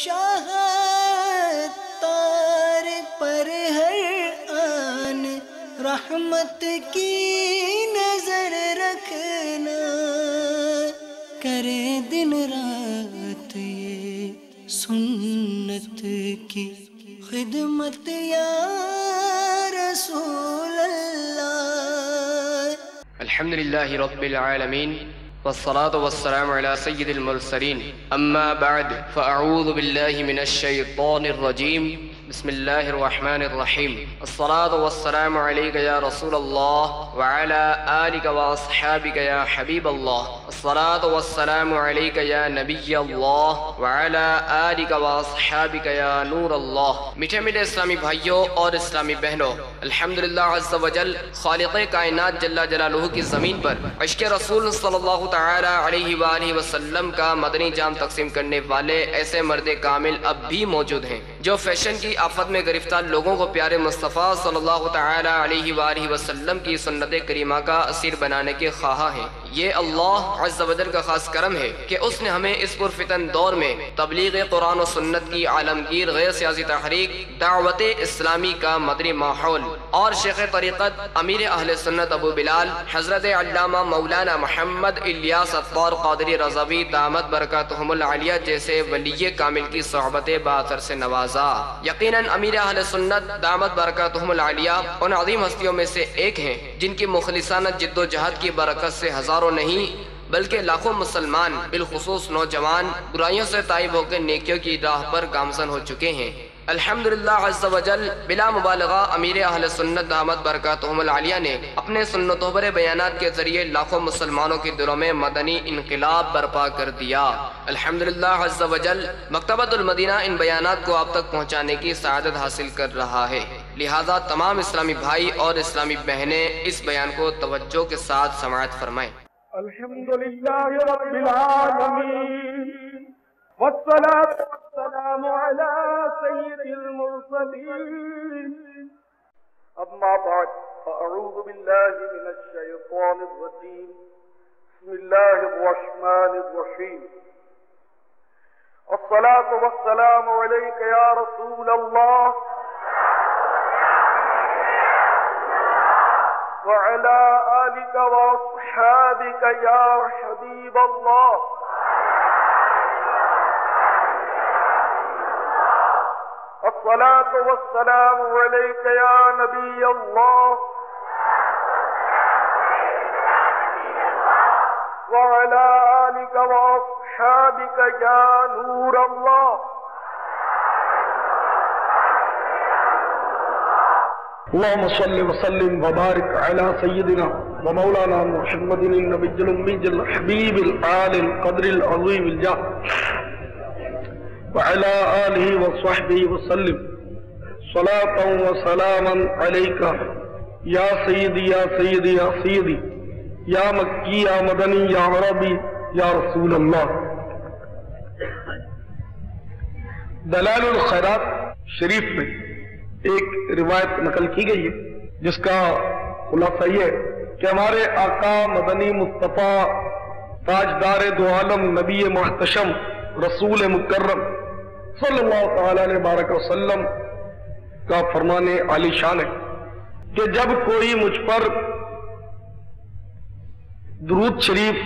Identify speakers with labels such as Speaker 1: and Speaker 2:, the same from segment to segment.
Speaker 1: شاہ تار پر ہر آن رحمت کی نظر رکھنا، کرے دن رات یہ سنت کی خدمت یا رسول اللہ۔
Speaker 2: الحمدللہ رب العالمین والصلاة والسلام على سید المرسلین، اما بعد فاعوذ باللہ من الشیطان الرجیم، بسم اللہ الرحمن الرحیم۔ الصلاة والسلام علیک یا رسول اللہ وعلى آلک واصحابک یا حبیب اللہ۔ الصلاة والسلام علیک یا نبی اللہ وعلى آلک واصحابک یا نور اللہ۔ میٹھے میٹھے اسلامی بھائیوں اور اسلامی بہنوں، الحمدللہ عز وجل خالق کائنات جل جلالہ کی زمین پر عشق رسول صلی اللہ تعالی علیہ وآلہ وسلم کا مدنی جام تقسیم کرنے والے ایسے مرد کامل اب بھی موجود ہیں جو فیشن کی آفت میں گرفتار لوگوں کو پیارے مصطفیٰ صلی اللہ تعالی علیہ وآلہ وسلم کی سنت کریمہ کا اسیر بنانے کے خواہاں ہیں۔ یہ اللہ عز و جل کا خاص کرم ہے کہ اس نے ہمیں اس پرفتن دور میں تبلیغ قرآن و سنت کی عالمگیر غیر سیاسی تحریک دعوت اسلامی کا مدنی ماحول اور شیخ طریقت امیر اہل سنت ابو بلال حضرت علامہ مولانا محمد الیاس عطار قادری رضوی دامت برکاتہم العالیہ جیسے ولی کامل کی صحبت باثر سے نوازا۔ یقیناً امیر اہل سنت دامت برکاتہم العالیہ ان عظیم ہستیوں میں سے ایک ہیں جن کی مخلصانہ جد و جہد کی برکت سے ہزاروں نہیں بلکہ لاکھوں مسلمان بالخصوص نوجوان برائیوں سے تائب ہو کے نیکیوں کی راہ پر گامزن ہو چکے ہیں۔ الحمدللہ عز و جل بلا مبالغہ امیر اہل سنت دامت برکاتہم العالیہ نے اپنے سنتوں پر بیانات کے ذریعے لاکھوں مسلمانوں کے دلوں میں مدنی انقلاب برپا کر دیا۔ الحمدللہ عز و جل مکتبۃ المدینہ ان بیانات کو آپ تک پہنچانے کی سعادت حاصل کر رہا ہے، لہذا تمام اسلامی بھائی اور اسلامی بہنیں اس بیان کو توجہ کے ساتھ سماعت فرمائیں۔
Speaker 3: الحمدللہ رب العالمین والصلاة والسلام على سید المرسلین، اما بعد فاعوذ باللہ من الشیطان الرجیم، بسم اللہ الرحمن الرحیم۔ الصلاة والسلام علیک یا رسول اللہ وعلى آلك وأصحابك يا حبيب الله۔ الصلاة والسلام عليك يا نبي الله وعلى آلك وأصحابك يا نور الله۔ اللهم صل وسلم وبارك على سيدنا ومولانا محمد النبي الأمي الحبيب الآل القدر العظيم الجاه وعلى آله وصحبه وسلم صلاة وسلاما عليك يا سيدي يا سيدي يا سيدي يا مكي يا مدني يا عربي يا رسول الله۔ دلائل الخیرات شریف میں ایک روایت نقل کی گئی ہے جس کا خلاصہ یہ ہے کہ ہمارے آقا مدنی مصطفیٰ تاجدار دو عالم نبی محتشم رسول مکرم صلی اللہ تعالی علیہ وآلہ وسلم کا فرمان عالی شان ہے کہ جب کوئی مجھ پر درود شریف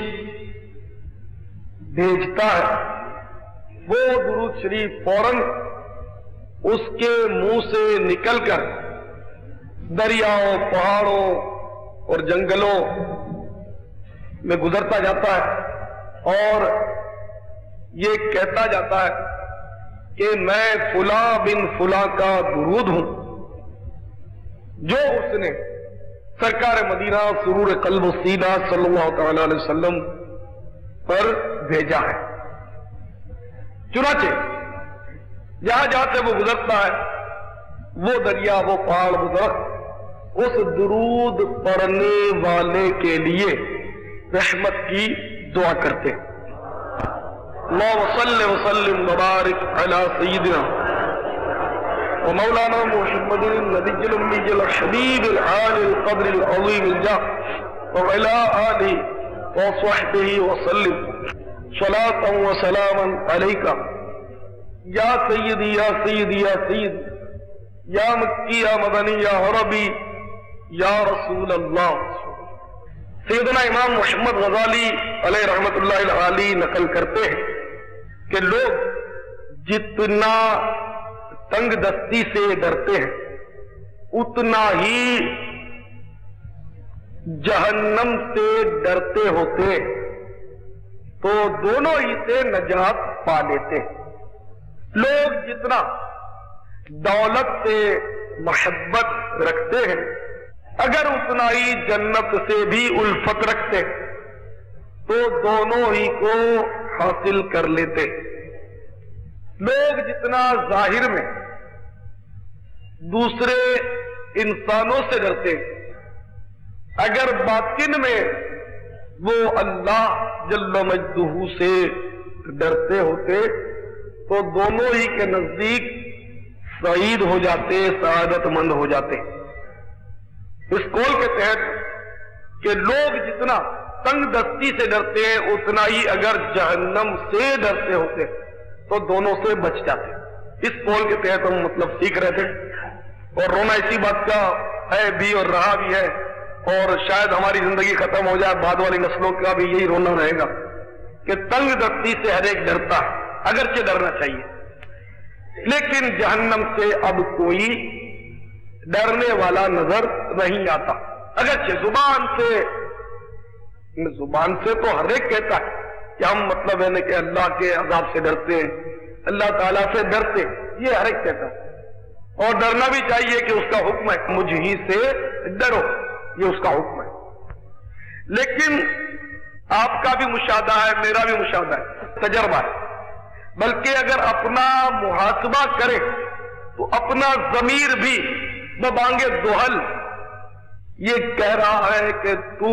Speaker 3: بھیجتا ہے وہ درود شریف فوراً اس کے منہ سے نکل کر دریاؤں پہاڑوں اور جنگلوں میں گزرتا جاتا ہے اور یہ کہتا جاتا ہے کہ میں فلاں بن فلاں کا درود ہوں جو اس نے سرکار مدینہ سرور قلب و سینہ صلی اللہ تعالی علیہ وسلم پر بھیجا ہے۔ چنانچہ جہاں جہاں سے وہ گزرتا ہے وہ دریا وہ پہاڑ وہ درخت اس درود پڑھنے والے کے لیے رحمت کی دعا کرتے ہیں۔ اللہم صل وسلم وبارک علی سیدنا ومولانا محمد النبی الأمی الحبیب العالی القدر العظیم الجاہ وعلی آلہ وصحبہ وسلم صلاة وسلاما علیکہ یا سیدی یا سیدی یا سیدی، یا مکی یا مدنی یا عربی یا رسول اللہ۔ سیدنا امام محمد غزالی علیہ رحمت اللہ العالی نقل کرتے ہیں کہ لوگ جتنا تنگ دستی سے ڈرتے ہیں اتنا ہی جہنم سے ڈرتے ہوتے، تو دونوں ہی سے نجات پا لیتے۔ لوگ جتنا دولت سے محبت رکھتے ہیں اگر اتنا ہی جنت سے بھی الفت رکھتے تو دونوں ہی کو حاصل کر لیتے۔ لوگ جتنا ظاہر میں دوسرے انسانوں سے ڈرتے اگر باطن میں وہ اللہ جل مجدہ سے ڈرتے ہوتے تو دونوں ہی کے نزدیک سعید ہو جاتے، سعادت مند ہو جاتے۔ اس قول کے تحت کہ لوگ جتنا تنگ دستی سے ڈرتے ہیں اتنا ہی اگر جہنم سے ڈرتے ہوتے تو دونوں سے بچ جاتے۔ اس قول کے تحت ہم مطلب سیکھ رہے تھے، اور رونا اسی بات کا ہے بھی اور رہا بھی ہے، اور شاید ہماری زندگی ختم ہو جائے بعد والی نسلوں کا بھی یہی رونا رہے گا کہ تنگ دستی سے ہر ایک ڈرتا ہے، اگرچہ ڈرنا چاہیے، لیکن جہنم سے اب کوئی ڈرنے والا نظر نہیں آتا۔ اگرچہ زبان سے تو ہر ایک کہتا ہے کہ ہم مطلب ہے کہ اللہ کے عذاب سے ڈرتے ہیں، اللہ تعالیٰ سے ڈرتے، یہ ہر ایک کہتا ہے، اور ڈرنا بھی چاہیے کہ اس کا حکم ہے مجھ ہی سے ڈرو، یہ اس کا حکم ہے۔ لیکن آپ کا بھی مشاہدہ ہے، میرا بھی مشاہدہ ہے، تجربہ ہے، بلکہ اگر اپنا محاسبہ کرے تو اپنا ضمیر بھی ببانگ دوہل یہ کہہ رہا ہے کہ تو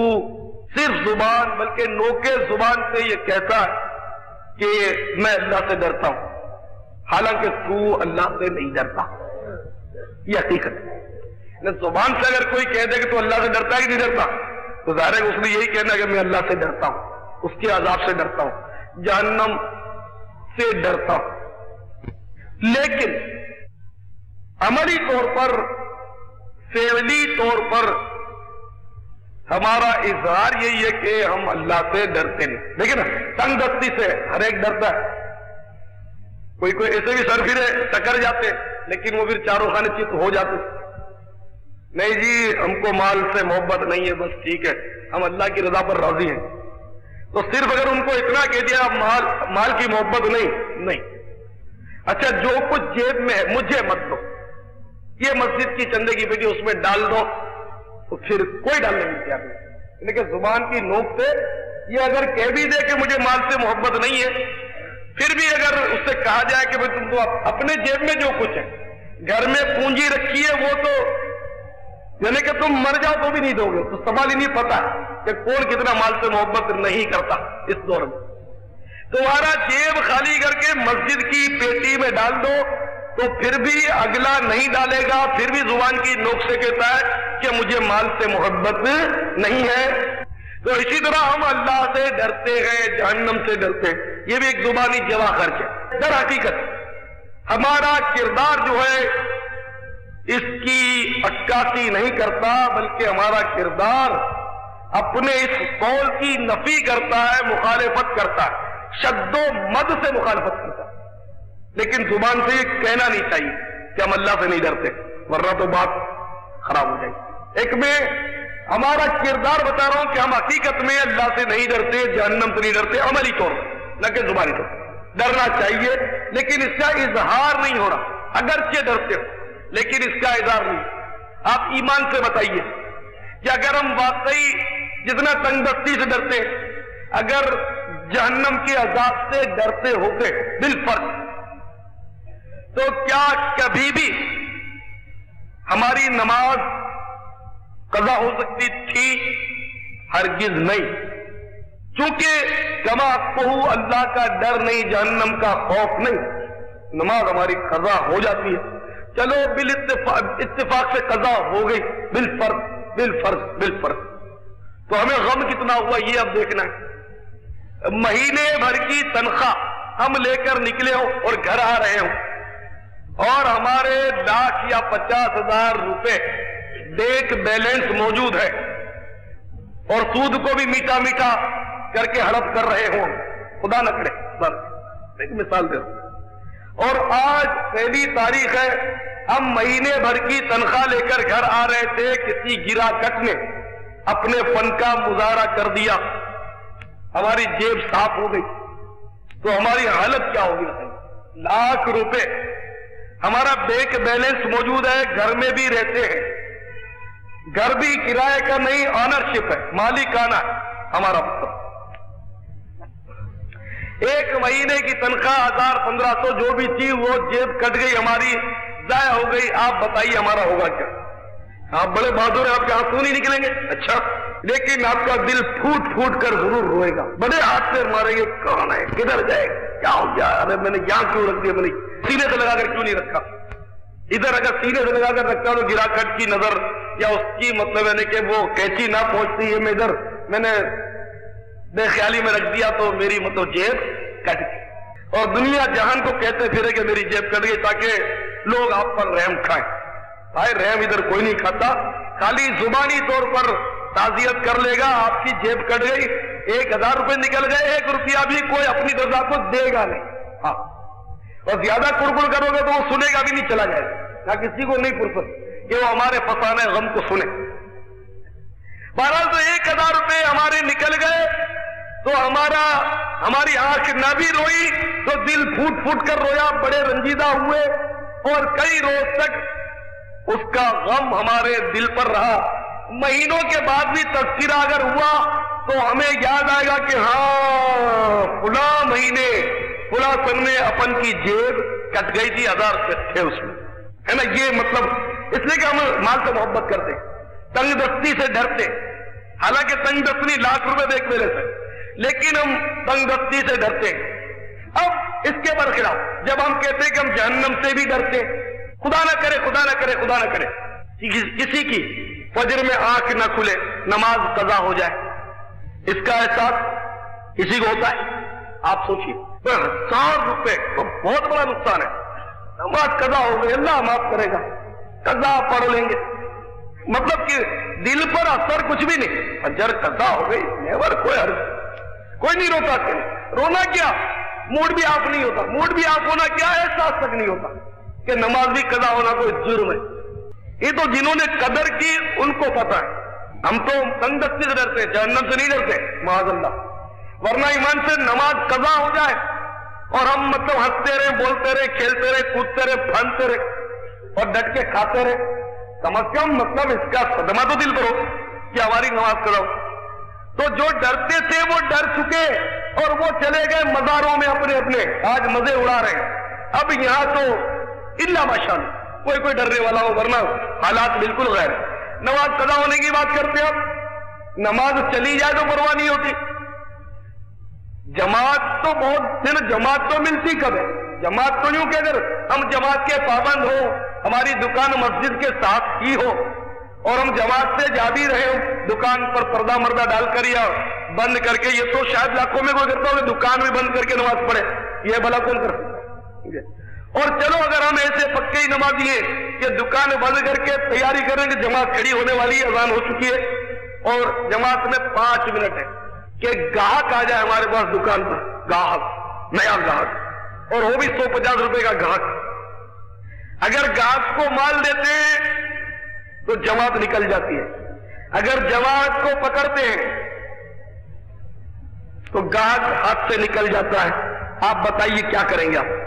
Speaker 3: صرف زبان بلکہ نوکے زبان سے یہ کہتا ہے کہ میں اللہ سے ڈرتا ہوں، حالانکہ تو اللہ سے نہیں ڈرتا۔ یہ حقیقت ہے۔ زبان سے اگر کوئی کہہ دے کہ تو اللہ سے ڈرتا ہے کہ نہیں ڈرتا تو ظاہر ہے اس نے یہی کہنا کہ میں اللہ سے ڈرتا ہوں، اس کے عذاب سے ڈرتا ہوں، جہنم سے ڈرتا ہوں۔ لیکن عملی طور پر، فعلی طور پر ہمارا اظہار یہی ہے کہ ہم اللہ سے ڈرتے نہیں۔ لیکن تنگ دستی سے ہر ایک ڈرتا ہے، کوئی ایسے بھی سر پھرے ٹکر جاتے لیکن وہ پھر چاروں خانے چت ہو جاتے، نہیں جی ہم کو مال سے محبت نہیں ہے، بس ٹھیک ہے ہم اللہ کی رضا پر راضی ہیں۔ تو صرف اگر ان کو اتنا کہہ دیا مال کی محبت نہیں، اچھا جو کچھ جیب میں ہے مجھے مت دو، یہ مسجد کی چندے کی پیٹی اس میں ڈال دو، تو پھر کوئی ڈالنے نہیں کیا، لیکن زبان کی نوک سے یہ اگر کہہ بھی دے کہ مجھے مال سے محبت نہیں ہے، پھر بھی اگر اس سے کہا جائے کہ تم کو اپنے جیب میں جو کچھ ہے، گھر میں پونجی رکھی ہے، وہ تو یعنی کہ تم مر جاؤ تو بھی نہیں دو گے، تو سوال ہی نہیں پتا کہ کون کتنا مال سے محبت نہیں کرتا اس دور میں۔ تمہارا جیب خالی کر کے مسجد کی پیٹی میں ڈال دو تو پھر بھی اگلا نہیں ڈالے گا، پھر بھی زبان کی نوک سے کہتا ہے کہ مجھے مال سے محبت نہیں ہے۔ تو اسی طرح ہم اللہ سے ڈرتے ہیں، جہنم سے ڈرتے ہیں، یہ بھی ایک زبانی جواہ خرچ ہے۔ در حقیقت ہمارا کردار جو ہے اس کی عکاسی نہیں کرتا، بلکہ ہمارا کردار اپنے اس قول کی نفی کرتا ہے، مخالفت کرتا ہے، شد و مد سے مخالفت کرتا ہے۔ لیکن زبان سے یہ کہنا نہیں چاہیے کہ ہم اللہ سے نہیں ڈرتے، ورنہ تو بات خراب ہو جائے گی۔ ایک میں ہمارا کردار بتا رہا ہوں کہ ہم حقیقت میں اللہ سے نہیں ڈرتے، جہنم سے نہیں ڈرتے، عملی طور نہ کہ زبانی طور۔ ڈرنا چاہیے لیکن اس کا اظہار نہیں ہو رہا، اگرچہ ڈرتے ہو لیکن اس کا اظہار نہیں۔ آپ ایمان سے بتائیے کہ اگر ہم واقعی جتنا تنگ دستی سے ڈرتے ہیں، اگر جہنم کے عذاب سے ڈرتے ہوتے بالفرض، تو کیا کبھی بھی ہماری نماز قضا ہو سکتی تھی؟ ہرگز نہیں، چونکہ کما کو اللہ کا ڈر نہیں، جہنم کا خوف نہیں، نماز ہماری قضا ہو جاتی ہے۔ چلو اتفاق سے قضا ہو گئی، بالفرض، تو ہمیں غم کتنا ہوا یہ اب دیکھنا ہے۔ مہینے بھر کی تنخواہ ہم لے کر نکلے ہوں اور گھر آ رہے ہوں اور ہمارے 1,00,000 یا 50,000 روپے بینک بیلنس موجود ہے اور سود کو بھی میٹھا میٹھا کر کے ہڑپ کر رہے ہوں، خدا نہ کرے، بس ایک مثال دے دوں، اور آج 1 تاریخ ہے، ہم مہینے بھر کی تنخواہ لے کر گھر آ رہے تھے، کسی گرا کٹ نے اپنے فن کا مظاہرہ کر دیا، ہماری جیب صاف ہو گئی تو ہماری حالت کیا ہوگی؟ 1,00,000 روپے ہمارا بینک بیلنس موجود ہے، گھر میں بھی رہتے ہیں، گھر بھی کرائے کا نہیں، آنرشپ ہے، مالکانہ ہمارا مطلب، 1 مہینے کی تنخواہ 1,000-1,500 جو بھی تھی وہ جیب کٹ گئی، ہماری ضائع ہو گئی، آپ بتائیے ہمارا ہوگا کیا؟ آپ بڑے بہادر ہیں، آپ کے آنسو نہیں نکلیں گے، اچھا، لیکن آپ کا دل پھوٹ پھوٹ کر ضرور روئے گا، بڑے ہاتھ سے ماریں گے، کون ہے، کدھر جائے، کیا ہو گیا، ارے میں نے یہاں کیوں رکھ دیا، میں نے سینے سے لگا کر کیوں نہیں رکھا، ادھر اگر سینے سے لگا کر رکھتا تو گرا کٹ کی نظر یا اس کی مطلب ہے کہ وہ کیچی نہ پہنچتی ہے، میں ادھر میں نے بے خیالی میں رکھ دیا تو میری مطلب جیب کٹ گئی، اور دنیا جہان کو کہتے پھرے کہ میری جیب کٹ گئی تاکہ لوگ آپ پر رحم کھائیں، بھائی رحم ادھر کوئی نہیں کھاتا، خالی زبانی طور پر تعزیت کر لے گا، آپ کی جیب کٹ گئی، 1,000 روپے نکل گئے، 1 روپیہ بھی کوئی اپنی درجہ کو دے گا نہیں، ہاں، اور زیادہ کڑکڑ کرو گے تو وہ سنے گا بھی نہیں، چلا جائے گا، نہ کسی کو نہیں فرصت کہ وہ ہمارے فسانے غم کو سنے۔ بہرحال تو 1,000 روپے ہمارے نکل گئے تو ہماری آنکھ نہ بھی روئی تو دل پھوٹ پھوٹ کر رویا، بڑے رنجیدہ ہوئے اور کئی روز تک اس کا غم ہمارے دل پر رہا۔ مہینوں کے بعد بھی تذکرہ اگر ہوا تو ہمیں یاد آئے گا کہ ہاں فلاں مہینے فلاں سن میں اپن کی جیب کٹ گئی تھی، 1,000 روپے تھے اس میں، ہے نا، یہ مطلب اس لیے کہ ہم مال سے محبت کرتے، تنگ دستی سے ڈرتے، حالانکہ تنگ دستی 1,00,000 روپے دیکھ میرے سے، لیکن ہم تنگ دستی سے ڈرتے۔ اب اس کے برخلاف جب ہم کہتے ہیں کہ ہم جہنم سے بھی ڈرتے، خدا نہ کرے خدا نہ کرے خدا نہ کرے کسی کی فجر میں آنکھ نہ کھلے، نماز قضا ہو جائے، اس کا احساس کسی کو ہوتا ہے؟ آپ سوچئے 1,000 روپے تو بہت بڑا نقصان ہے، نماز قضا ہو گئی، اللہ معاف کرے گا، قضا پڑھ لیں گے، مطلب کہ دل پر اثر کچھ بھی نہیں، فجر قضا ہو گئی، نیور کوئی نہیں روتا، رونا کیا، موڈ بھی آف نہیں ہوتا، موڈ بھی آف ہونا کیا ہے، احساس تک نہیں ہوتا کہ نماز بھی قضا ہونا کوئی جرم ہے۔ یہ تو جنہوں نے قدر کی ان کو پتا ہے، ہم تو تنگ دستی سے ڈرتے ہیں، جہنم سے نہیں ڈرتے معاذ اللہ، ورنہ ایمان سے نماز قضا ہو جائے اور ہم مطلب ہنستے رہے، بولتے رہے، کھیلتے رہے، کودتے رہے، پھاندتے رہے اور ڈٹ کے کھاتے رہے، کم از کم مطلب اس کا صدمہ تو دل پر ہو کہ ہماری نماز قضا ہو۔ تو جو ڈرتے تھے وہ ڈر چکے اور وہ چلے گئے مزاروں میں اپنے آج مزے اڑا رہے ہیں۔ اب یہاں تو الا ماشاءاللہ کوئی ڈرنے والا ہو، ورنہ حالات بالکل غیر ہے۔ نماز قضا ہونے کی بات کرتے ہیں، اب نماز چلی جائے تو پرواہ نہیں ہوتی، جماعت تو بہت دن جماعت تو ملتی کب ہے، جماعت تو یوں کہ اگر ہم جماعت کے پابند ہو، ہماری دکان مسجد کے ساتھ ہی ہو اور ہم جماعت سے جا بھی رہے ہو، دکان پر پردہ مردہ ڈال کر یا بند کر کے، یہ تو شاید لاکھوں میں کوئی کرتا ہو کہ دکان بھی بند کر کے نماز پڑھے، یہ بھلا کون کر سکتا ہے؟ اور چلو اگر ہم ایسے پکے ہی نمازی ہیں کہ دکان بند کر کے تیاری کریں کہ جماعت کھڑی ہونے والی، اذان ہو چکی ہے اور جماعت میں 5 منٹ ہے کہ گاہک آ جائے ہمارے پاس دکان پر، گاہک، نیا گاہک، اور وہ بھی 150 روپے کا گاہک، اگر گاہک کو مال دیتے ہیں تو جماعت نکل جاتی ہے، اگر جماعت کو پکڑتے ہیں تو گاہک ہاتھ سے نکل جاتا ہے۔ آپ بتائیے کیا کریں گے آپ؟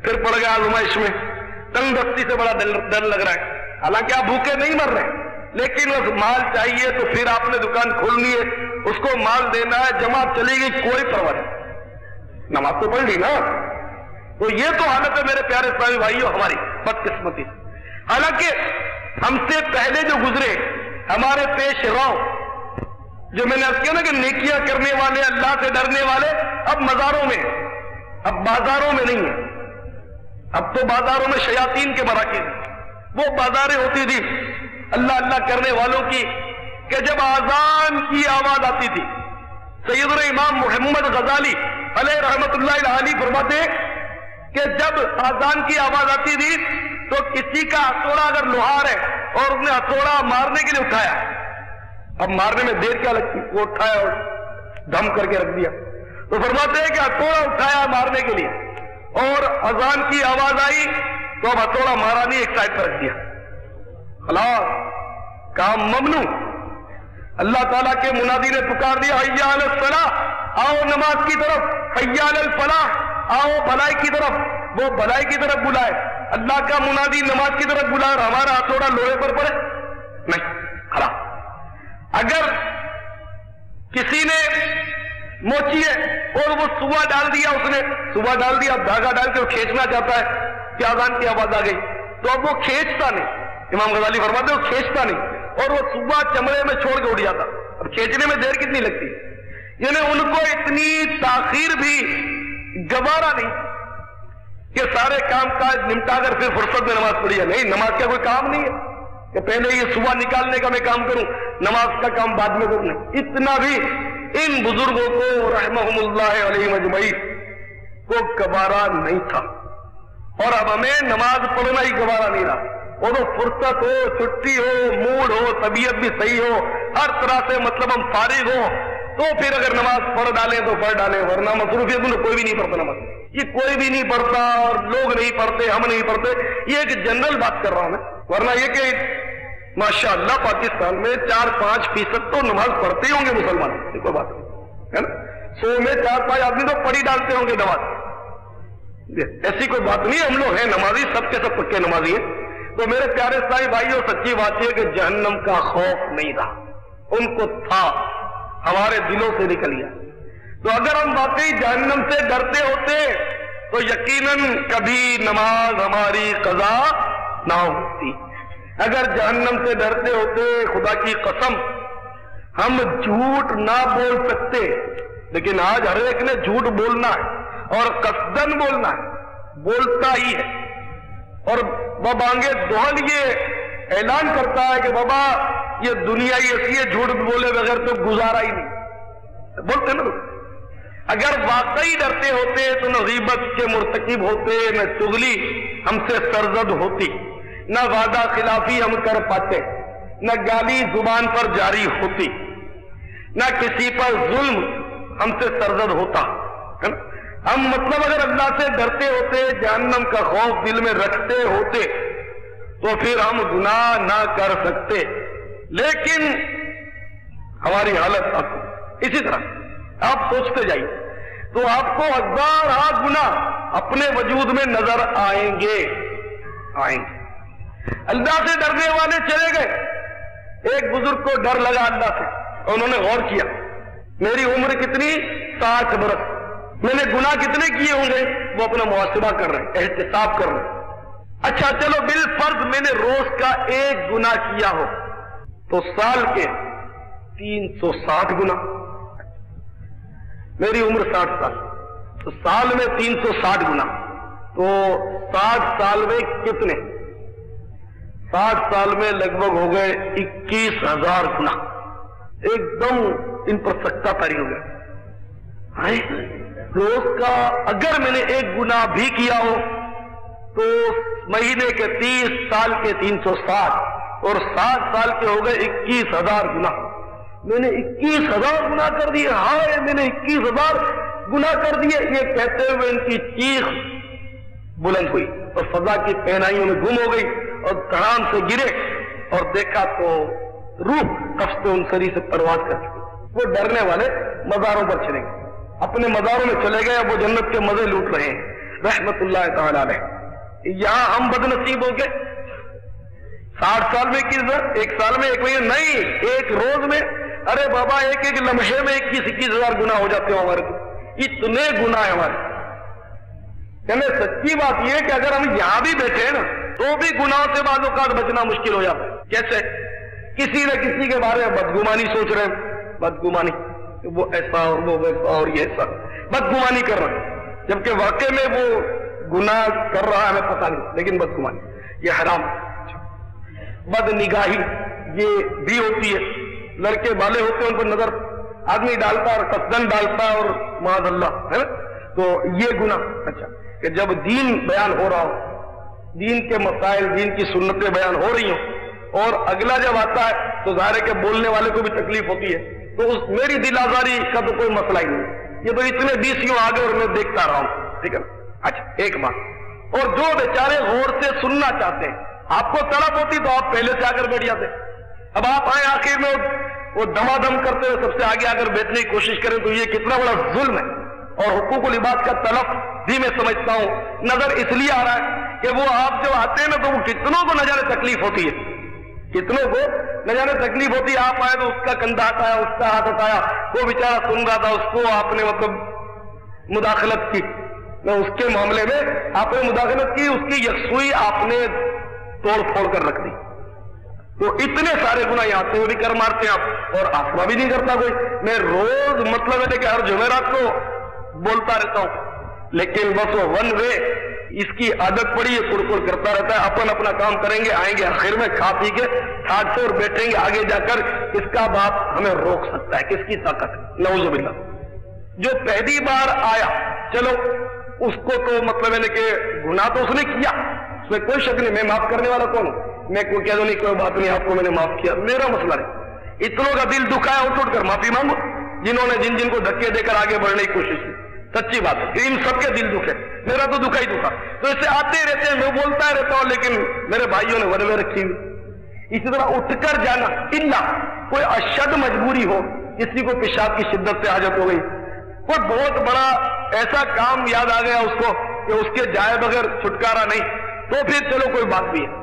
Speaker 3: پھر پڑ گیا آزمائش میں، تنگ دستی سے بڑا ڈر لگ رہا ہے، حالانکہ آپ بھوکے نہیں مر رہے لیکن بس مال چاہیے تو پھر آپ نے دکان کھولنی ہے، اس کو مال دینا ہے، جماعت چلے گی، کوئی پرواہ نہیں، نماز تو پڑھ لی نا۔ تو یہ تو حالت ہے میرے پیارے اسلامی بھائیوں ہماری بدقسمتی۔ حالانکہ ہم سے پہلے جو گزرے ہمارے پیش رو، جو میں نے عرض کیا نا کہ نیکیاں کرنے والے، اللہ سے ڈرنے والے، اب مزاروں میں، اب بازاروں میں نہیں ہے، اب تو بازاروں میں شیاطین کے مراکز، وہ بازاریں ہوتی تھی اللہ اللہ کرنے والوں کی کہ جب اذان کی آواز آتی تھی، سیدنا امام محمد غزالی علیہ رحمت اللہ علیہ فرماتے کہ جب آذان کی آواز آتی تھی تو کسی کا ہتھوڑا اگر لوہار ہے اور اس نے ہتھوڑا مارنے کے لیے اٹھایا، اب مارنے میں دیر کیا لگتی، وہ اٹھایا اور دم کر کے رکھ دیا، تو فرماتے ہیں کہ ہتھوڑا اٹھایا مارنے کے لیے اور اذان کی آواز آئی تو اب ہتھوڑا مارا نہیں، ایک سائڈ پر رکھ دیا، خلاص کام ممنوع۔ اللہ تعالیٰ کے منادی نے پکار دیا حی علی الصلاۃ، آؤ نماز کی طرف، حی علی الفلاح، آؤ بھلائی کی طرف، وہ بھلائی کی طرف بلائے۔ اللہ کا منادی نماز کی طرف بلائے اور ہمارا ہتھوڑا لوہے پر پڑے نہیں، خلاص۔ اگر کسی نے موچی ہے اور وہ صبح ڈال دیا، اس نے صبح ڈال دیا، دھاگا ڈال کے وہ کھینچنا چاہتا ہے کہ آذان کی آواز آ گئی، تو اب وہ کھینچتا نہیں، امام غزالی فرماتے ہیں وہ کھینچتا نہیں اور وہ صبح چمڑے میں چھوڑ کے اڑ جاتا۔ اب کھینچنے میں دیر کتنی لگتی، یعنی ان کو اتنی تاخیر بھی گوارا نہیں کہ سارے کام کاج نمٹا کر پھر فرصت میں نماز پڑھی ہے، نہیں، نماز کا کوئی کام نہیں ہے کہ پہلے یہ صبح نکالنے کا میں کام کروں، نماز کا کام بعد میں کروں، اتنا بھی ان بزرگوں کو رحمہم اللہ علیہ مجمعین کو گوارا نہیں تھا، اور اب ہمیں نماز پڑھنا ہی گوارا نہیں رہا۔ وہ تو فرصت ہو، چھٹی ہو، موڈ ہو، طبیعت بھی صحیح ہو، ہر طرح سے مطلب ہم فارغ ہو تو پھر اگر نماز پڑھ ڈالیں تو پڑھ ڈالیں، ورنہ مصروفیت میں کوئی بھی نہیں پڑھتا نماز، یہ کوئی بھی نہیں پڑھتا اور لوگ نہیں پڑھتے، ہم نہیں پڑھتے، یہ ایک جنرل بات کر رہا ہوں میں، ورنہ یہ کہ ماشاءاللہ پاکستان میں 4-5% تو نماز پڑھتے ہی ہوں گے مسلمان، کوئی بات نہیں ہے نا، 100 میں 4-5 آدمی تو پڑھی ڈالتے ہوں گے نماز، ایسی کوئی بات نہیں، ہم لوگ ہیں نمازی، سب کے سب پکے نمازی ہیں۔ تو میرے پیارے اسلامی بھائیوں، سچی بات یہ کہ جہنم کا خوف نہیں رہا، ان کو تھا، ہمارے دلوں سے نکل گیا۔ تو اگر ہم واقعی جہنم سے ڈرتے ہوتے تو یقیناً کبھی نماز ہماری قضا نہ ہوتی۔ اگر جہنم سے ڈرتے ہوتے، خدا کی قسم ہم جھوٹ نہ بول سکتے، لیکن آج ہر ایک نے جھوٹ بولنا ہے اور قصدن بولنا ہے، بولتا ہی ہے، اور بابانگے دوہل یہ اعلان کرتا ہے کہ بابا یہ دنیا ہی ایسی ہے، جھوٹ بولے بغیر تو گزارا ہی نہیں، بولتے نا۔ اگر واقعی ڈرتے ہوتے تو نہ غیبت کے مرتکب ہوتے، نہ چغلی ہم سے سرزد ہوتی، نہ وعدہ خلافی ہم کر پاتے، نہ گالی زبان پر جاری ہوتی، نہ کسی پر ظلم ہم سے سرزد ہوتا۔ ہم مطلب اگر اللہ سے ڈرتے ہوتے، جہنم کا خوف دل میں رکھتے ہوتے تو پھر ہم گناہ نہ کر سکتے، لیکن ہماری حالت اب اسی طرح آپ سوچتے جائیے تو آپ کو ہزارہ گناہ اپنے وجود میں نظر آئیں گے۔ اللہ سے ڈرنے والے چلے گئے، ایک بزرگ کو ڈر لگا اللہ سے، انہوں نے غور کیا، میری عمر کتنی، 60 برس، میں نے گناہ کتنے کیے ہوں گے، وہ اپنا محاسبہ کر رہے ہیں، احتساب کر رہے ہیں۔ اچھا چلو بالفرض میں نے روز کا 1 گناہ کیا ہو تو سال کے 360 گناہ، میری عمر 60 سال، تو سال میں 360 گناہ، تو 60 سال میں کتنے، 60 سال میں لگ بھگ ہو گئے 21,000 گناہ، ایک دم ان پر سکتہ طاری ہو گیا۔ روز کا اگر میں نے 1 گناہ بھی کیا ہو تو مہینے کے 30 سال کے 360 اور 60 سال کے ہو گئے 21,000 گناہ، میں نے 21,000 گناہ کر دیے، ہائے میں نے 21,000 گناہ کر دیے، یہ کہتے ہوئے ان کی چیخ بلند ہوئی اور فضا کی پہنائیوں میں گم ہو گئی اور دھڑام سے گرے اور دیکھا تو روح قفص انصری سے پرواز کر چکی۔ وہ ڈرنے والے مزاروں پر چلے گئے، اپنے مزاروں میں چلے گئے، اب وہ جنت کے مزے لوٹ رہے ہیں رحمت اللہ تعالی علیہ۔ یہاں ہم بد نصیب ہو گئے، 60 سال میں 21,000، 1 سال میں 1 مہینے نہیں، 1 روز میں، ارے بابا ایک لمحے میں 21,000 گناہ ہو جاتے ہیں ہمارے، اتنے گناہ ہمارے۔ یعنی سچی بات یہ کہ اگر ہم یہاں بھی بیٹھے ہیں نا تو بھی گناہوں سے بعض اوقات بچنا مشکل ہو جاتا ہے۔ کیسے؟ کسی نہ کسی کے بارے میں بدگمانی سوچ رہے ہیں، بدگمانی، وہ ایسا اور وہ ویسا اور یہ ایسا، بدگمانی کر رہا ہے، جبکہ واقع میں وہ گناہ کر رہا ہے ہمیں پتہ نہیں، لیکن بدگمانی یہ حرام۔ بد نگاہی یہ بھی ہوتی ہے، لڑکے بالے ہوتے ہیں ان پر نظر آدمی ڈالتا اور قصدن ڈالتا اور معاذ اللہ ہے نا، تو یہ گناہ اچھا کہ جب دین بیان ہو رہا ہو، دین کے مسائل، دین کی سنتیں بیان ہو رہی ہوں اور اگلا جب آتا ہے تو ظاہر ہے کہ بولنے والے کو بھی تکلیف ہوتی ہے، تو اس میری دل آزاری کا تو کوئی مسئلہ ہی نہیں، یہ تو اتنے 20 یوں آگے اور میں دیکھتا رہا ہوں، ٹھیک ہے۔ اچھا ایک بات، اور جو بیچارے غور سے سننا چاہتے ہیں، آپ کو طلب ہوتی تو آپ پہلے سے آ کر بیٹھ جاتے، اب آپ آئے آخر میں وہ دمادم کرتے ہوئے سب سے آگے آ کر بیٹھنے کی کوشش کریں تو یہ کتنا بڑا ظلم ہے۔ اور حقوق العباد کا تلف بھی میں سمجھتا ہوں نظر اس لیے آ رہا ہے کہ وہ آپ جو آتے ہیں نا تو وہ کتنوں کو نہ جانے تکلیف ہوتی ہے، کتنوں کو نہ جانے تکلیف ہوتی ہے، آپ آئے تو اس کا کندھا ہٹایا، اس کا ہاتھ ہٹایا، وہ بیچارہ سن رہا تھا، اس کو آپ نے مطلب مداخلت کی، اس کے معاملے میں آپ نے مداخلت کی، اس کی یکسوئی آپ نے توڑ پھوڑ کر رکھ دی، تو اتنے سارے گناہ یہاں سے بھی کر مارتے ہیں آپ، اور آسما بھی نہیں کرتا کوئی۔ میں روز مطلب ہے کہ ہر جمعرات کو بولتا رہتا ہوں، لیکن بس وہ ون وے اس کی عادت پڑی ہے، کڑ کرتا رہتا ہے، اپن اپنا کام کریں گے، آئیں گے آخر میں کھا پی کے ٹھاٹ سے اور بیٹھیں گے، آگے جا کر اس کا باپ ہمیں روک سکتا ہے، کس کی طاقت ہے؟ نعوذ باللہ۔ جو پہلی بار آیا چلو اس کو تو مطلب ہے کہ گناہ تو اس نے کیا، اس میں کوئی شک نہیں، میں معاف کرنے والا کون ہوں؟ میں کوئی کہہ دوں نہیں کوئی بات نہیں، آپ کو میں نے معاف کیا، میرا مسئلہ نہیں۔ اتنوں کا دل دکھا ہے، اٹھ کر معافی مانگو، جنہوں نے جن کو دھکے دے کر آگے بڑھنے کی کوشش کی، سچی بات ہے، ان سب کے دل دکھے، میرا تو دکھا ہی دکھا، تو اسے آتے ہی رہتے ہیں، میں بولتا ہی رہتا ہوں، لیکن میرے بھائیوں نے ورے رکھی ہوئی۔ اسی طرح اٹھ کر جانا، الا کوئی اشد مجبوری ہو، کسی کو پیشاب کی شدت سے حاجت ہو گئی، کوئی بہت بڑا ایسا کام یاد آ گیا اس کو کہ اس کے جائے بغیر چھٹکارا نہیں، تو پھر چلو کوئی بات بھی ہے۔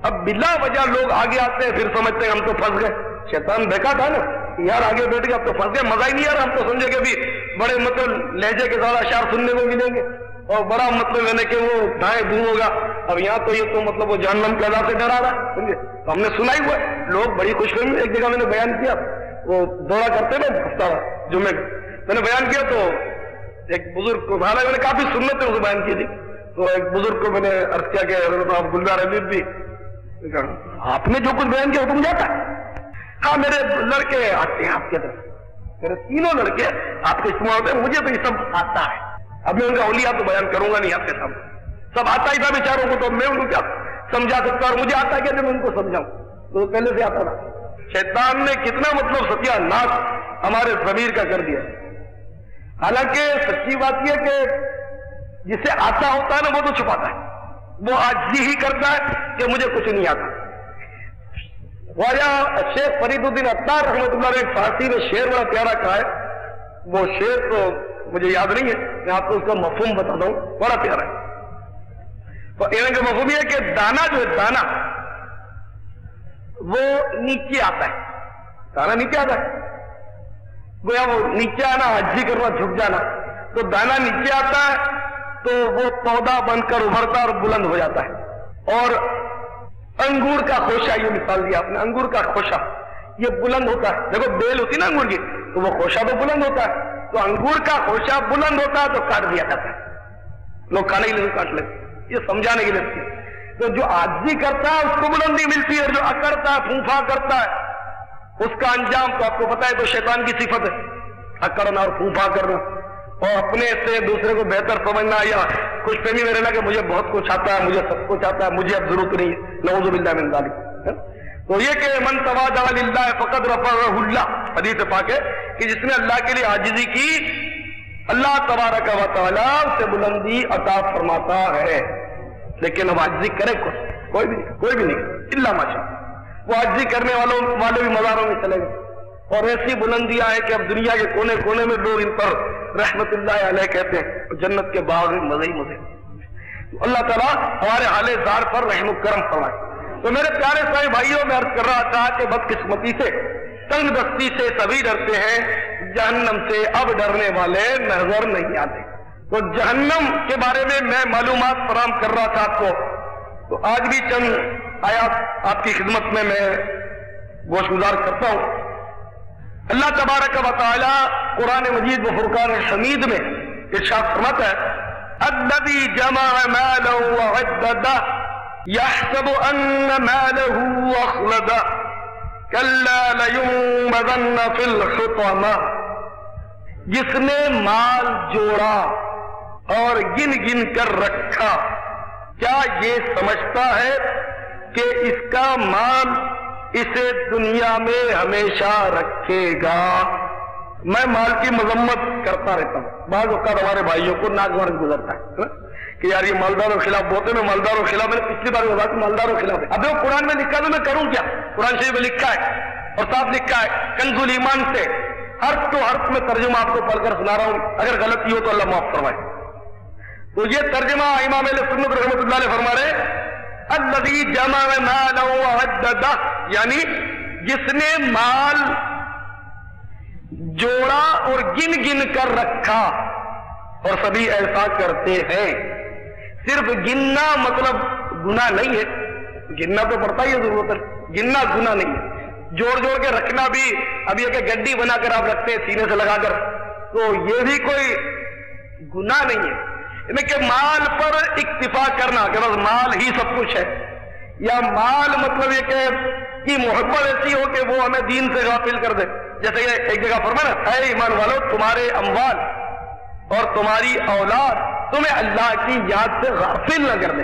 Speaker 3: اب بلا وجہ لوگ آگے آتے ہیں، پھر سمجھتے ہیں ہم تو پھنس گئے، شیطان دیکھا تھا نا یار آگے بیٹھ گیا اب تو پھنس گئے، مزہ ہی نہیں آ رہا، ہم تو سمجھے کہ ابھی بڑے مطلب لہجے کے ساتھ اشعار سننے کو ملیں گے اور بڑا مطلب ہے کہ وہ دائیں دوں ہوگا، اب یہاں تو یہ تو مطلب وہ جہنم کے عذاب سے ڈرا رہا ہے، سمجھے؟ تو ہم نے سنا ہی ہوا ہے، لوگ بڑی خوش فہمی، ایک جگہ میں نے بیان کیا، وہ دورہ کرتے نا ہفتہ جمعے میں نے بیان کیا، تو ایک بزرگ کو میں نے کافی سنت اسے بیان کی تھی، تو ایک بزرگ کو میں نے عرض کیا کہ حضرت آپ گلزار حبیب بھی آپ نے جو کچھ بیان کیا وہ تم جاتا ہے؟ ہاں میرے لڑکے آتے ہیں آپ کے طرف، میرے تینوں لڑکے آپ کے اجتماع ہوتے ہیں، مجھے تو یہ سب آتا ہے، اب میں ان کا اولیاء تو بیان کروں گا نہیں آپ کے سامنے، سب آتا ہی تھا بیچاروں کو، تو میں ان کو کیا سمجھا سکتا، اور مجھے آتا ہے کہ میں ان کو سمجھاؤں، تو پہلے سے آتا تھا۔ شیطان نے کتنا مطلب ستیہ ناش ہمارے ضمیر کا کر دیا، حالانکہ سچی بات یہ کہ جسے آتا ہوتا ہے نا وہ تو چھپاتا ہے، وہ عاجزی ہی کرتا ہے کہ مجھے کچھ نہیں آتا۔ خواجہ شیخ فرید الدین عطار رحمۃ اللہ علیہ فارسی میں شعر بڑا پیارا کہا ہے، وہ شعر تو مجھے یاد نہیں ہے، میں آپ کو اس کا مفہوم بتاتا ہوں، بڑا پیارا ہے۔ تو ان کا مفہوم یہ ہے کہ دانا جو ہے دانا وہ نیچے آتا ہے، دانا نیچے آتا ہے، گویا وہ نیچے آنا عاجزی کرنا جھک جانا، تو دانا نیچے آتا ہے تو وہ پودا بن کر ابھرتا اور بلند ہو جاتا ہے۔ اور انگور کا خوشہ، یہ مثال دیا آپ نے، انگور کا خوشہ یہ بلند ہوتا ہے، دیکھو بیل ہوتی نا انگور کی، تو وہ خوشہ تو بلند ہوتا ہے، تو انگور کا خوشہ بلند ہوتا ہے تو کاٹ دیا جاتا ہے، لوگ کھانے کے لیے کاٹ لیتے، یہ سمجھانے کے لیے۔ تو جو عاجزی کرتا ہے اس کو بلندی ملتی ہے، اور جو اکڑتا ہے پھونفا کرتا ہے اس کا انجام تو آپ کو پتا ہے، تو شیطان کی صفت ہے اکڑنا اور پھونفا کرنا، اور اپنے سے دوسرے کو بہتر سمجھنا یا خوش فہمی میں رہنا کہ مجھے بہت کچھ آتا ہے، مجھے سب کچھ آتا ہے، مجھے اب ضرورت نہیں ہے، نعوذ باللہ من ذالک۔ تو یہ کہ من تواضع للہ فقد رفعہ اللہ، حدیث پاک ہے کہ جس نے اللہ کے لیے عاجزی کی اللہ تبارک و تعالی سے بلندی عطا فرماتا ہے۔ لیکن اب عاجزی کرے کوئی بھی نہیں الا ماشاء اللہ، وہ عاجزی کرنے والے بھی مزاروں میں چلے گئے، اور ایسی بلندیاں ہیں کہ اب دنیا کے کونے کونے میں لوگ ان پر رحمت اللہ علیہ کہتے ہیں، جنت کے باغ میں مزے ہی مزے۔ تو اللہ تعالیٰ ہمارے حال زار پر رحم و کرم فرمائے۔ تو میرے پیارے سارے بھائیوں میں عرض کر رہا تھا کہ بدقسمتی سے، تنگ دستی سے سبھی ڈرتے ہیں، جہنم سے اب ڈرنے والے نظر نہیں آتے۔ تو جہنم کے بارے میں معلومات فراہم کر رہا تھا آپ کو، تو آج بھی چند آیات آپ کی خدمت میں گوش گزار کرتا ہوں۔ اللہ تبارک و تعالی قرآن مجید و فرقان حمید میں ارشاد فرماتا ہے، الذی جمع مالا وعددہ یحسب ان مالہ اخلدہ کلا لینبذن فی الحطمہ، جس نے مال جوڑا اور گن گن کر رکھا، کیا یہ سمجھتا ہے کہ اس کا مال اسے دنیا میں ہمیشہ رکھے گا؟ میں مال کی مذمت کرتا رہتا ہوں، بعض اوقات ہمارے بھائیوں کو ناک مرض گزرتا ہے کہ یار یہ مالداروں کے خلاف بولتے ہیں، مالداروں کے خلاف، میں نے پچھلی بار بتا کہ مالداروں کے خلاف ہے۔ اب وہ قرآن میں لکھا تو میں کروں کیا؟ قرآن شریف میں لکھا ہے اور صاف لکھا ہے کنز الایمان سے حرف تو حرف میں ترجمہ آپ کو پڑھ کر سنا رہا ہوں، اگر غلطی ہو تو اللہ معاف فرمائے۔ تو یہ ترجمہ امام اہل سنت رحمۃ اللہ علیہ فرما رہے الذی جمع مالہ وعددہ، یعنی جس نے مال جوڑا اور گن گن کر رکھا، اور سبھی ایسا کرتے ہیں۔ صرف گننا مطلب گناہ نہیں ہے، گننا تو پڑتا ہی ہے، ضرورت ہے، گننا گناہ نہیں ہے، جوڑ جوڑ کے رکھنا بھی، اب یہ کہ گڈی بنا کر آپ رکھتے ہیں سینے سے لگا کر، تو یہ بھی کوئی گناہ نہیں ہے۔ یعنی کہ مال پر اکتفا کرنا کہ بس مال ہی سب کچھ ہے، یا مال مطلب یہ کہ محبت ایسی ہو کہ وہ ہمیں دین سے غافل کر دے، جیسے کہ ایک جگہ فرمایا اے ایمان والو تمہارے اموال اور تمہاری اولاد تمہیں اللہ کی یاد سے غافل نہ کر دے،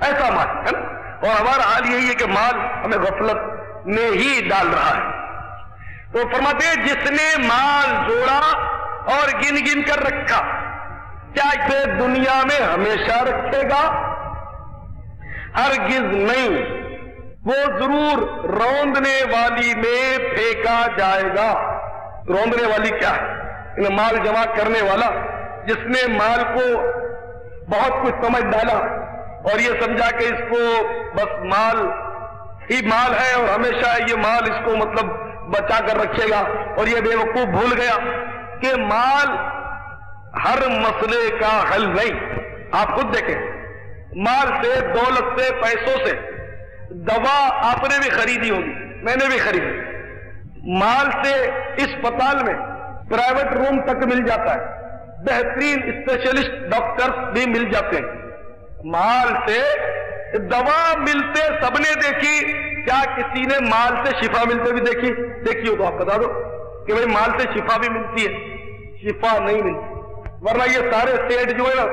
Speaker 3: ایسا مال ہے نا۔ اور ہمارا حال یہی ہے کہ مال ہمیں غفلت میں ہی ڈال رہا ہے۔ تو فرماتے ہیں جس نے مال جوڑا اور گن گن کر رکھا، کیا اسے دنیا میں ہمیشہ رکھے گا؟ ہرگز نہیں، وہ ضرور روندنے والی میں پھینکا جائے گا۔ روندنے والی کیا ہے؟ مال جمع کرنے والا، جس نے مال کو بہت کچھ سمجھ ڈالا اور یہ سمجھا کہ اس کو بس مال ہی مال ہے اور ہمیشہ یہ مال اس کو مطلب بچا کر رکھے گا، اور یہ بے وقوف بھول گیا کہ مال ہر مسئلے کا حل نہیں۔ آپ خود دیکھیں، مال سے، دولت سے، پیسوں سے دوا آپ نے بھی خریدی ہوگی، میں نے بھی خریدی، مال سے اسپتال میں پرائیویٹ روم تک مل جاتا ہے، بہترین اسپیشلسٹ ڈاکٹرز بھی مل جاتے ہیں، مال سے دوا ملتے سب نے دیکھی، کیا کسی نے مال سے شفا ملتے بھی دیکھی ہو تو آپ بتا دو کہ بھئی مال سے شفا بھی ملتی ہے؟ شفا نہیں ملتی، ورنہ یہ سارے سیٹ جو ہے نا،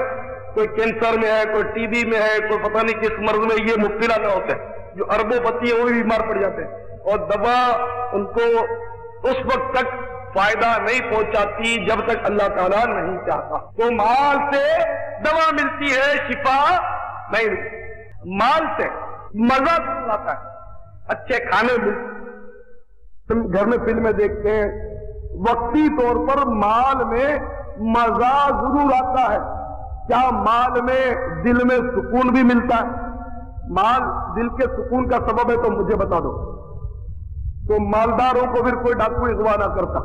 Speaker 3: کوئی کینسر میں ہے، کوئی ٹی بی میں ہے، کوئی پتہ نہیں کس مرض میں یہ مبتلا نہ ہوتے ہیں، جو اربوں پتی ہے وہ بھی بیمار پڑ جاتے ہیں، اور دوا ان کو اس وقت تک فائدہ نہیں پہنچاتی جب تک اللہ تعالیٰ نہیں چاہتا۔ تو مال سے دوا ملتی ہے، شفا نہیں ملتی۔ مال سے مزہ ضرور آتا ہے، اچھے کھانے ملتے، گھر میں فلمیں دیکھتے ہیں، وقتی طور پر مال میں مزہ ضرور آتا ہے۔ کیا مال میں دل میں سکون بھی ملتا ہے؟ مال دل کے سکون کا سبب ہے تو مجھے بتا دو، تو مالداروں کو پھر کوئی ڈاکو اغوا نہ کرتا،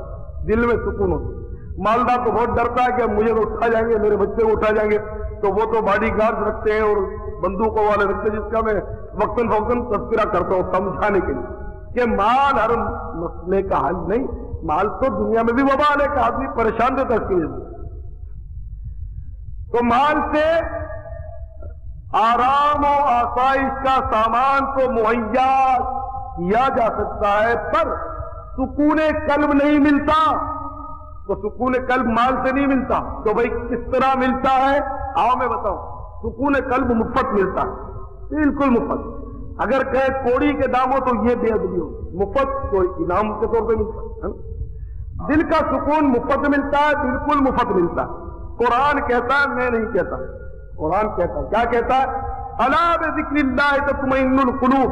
Speaker 3: دل میں سکون ہوتا۔ مالدار تو بہت ڈرتا ہے کہ مجھے تو اٹھا جائیں گے، میرے بچے کو اٹھا جائیں گے، تو وہ تو باڈی گارڈ رکھتے ہیں اور بندوقوں والے رکھتے ہیں، جس کا میں وقتاً فوقتاً تذکرہ کرتا ہوں سمجھانے کے لیے کہ مال ہر مسئلے کا حل نہیں، مال تو دنیا میں بھی وبال ہے کہ آدمی پریشان رہتا ہے اس کی وجہ سے۔ تو مال سے آرام و آسائش کا سامان تو مہیا کیا جا سکتا ہے، پر سکون قلب نہیں ملتا۔ تو سکون قلب مال سے نہیں ملتا، تو بھائی کس طرح ملتا ہے؟ آؤ میں بتاؤں۔ سکون قلب مفت ملتا ہے، بالکل مفت۔ اگر کہے کوڑی کے دام ہو تو یہ بے ادبی ہو، مفت کوئی انعام کے طور پہ ملتا ہے۔ دل کا سکون مفت ملتا ہے، بالکل مفت ملتا ہے۔ قرآن کہتا ہے، میں نہیں کہتا، قرآن کہتا ہے، کیا کہتا ہے؟ الا بذکر اللہ تطمئن القلوب۔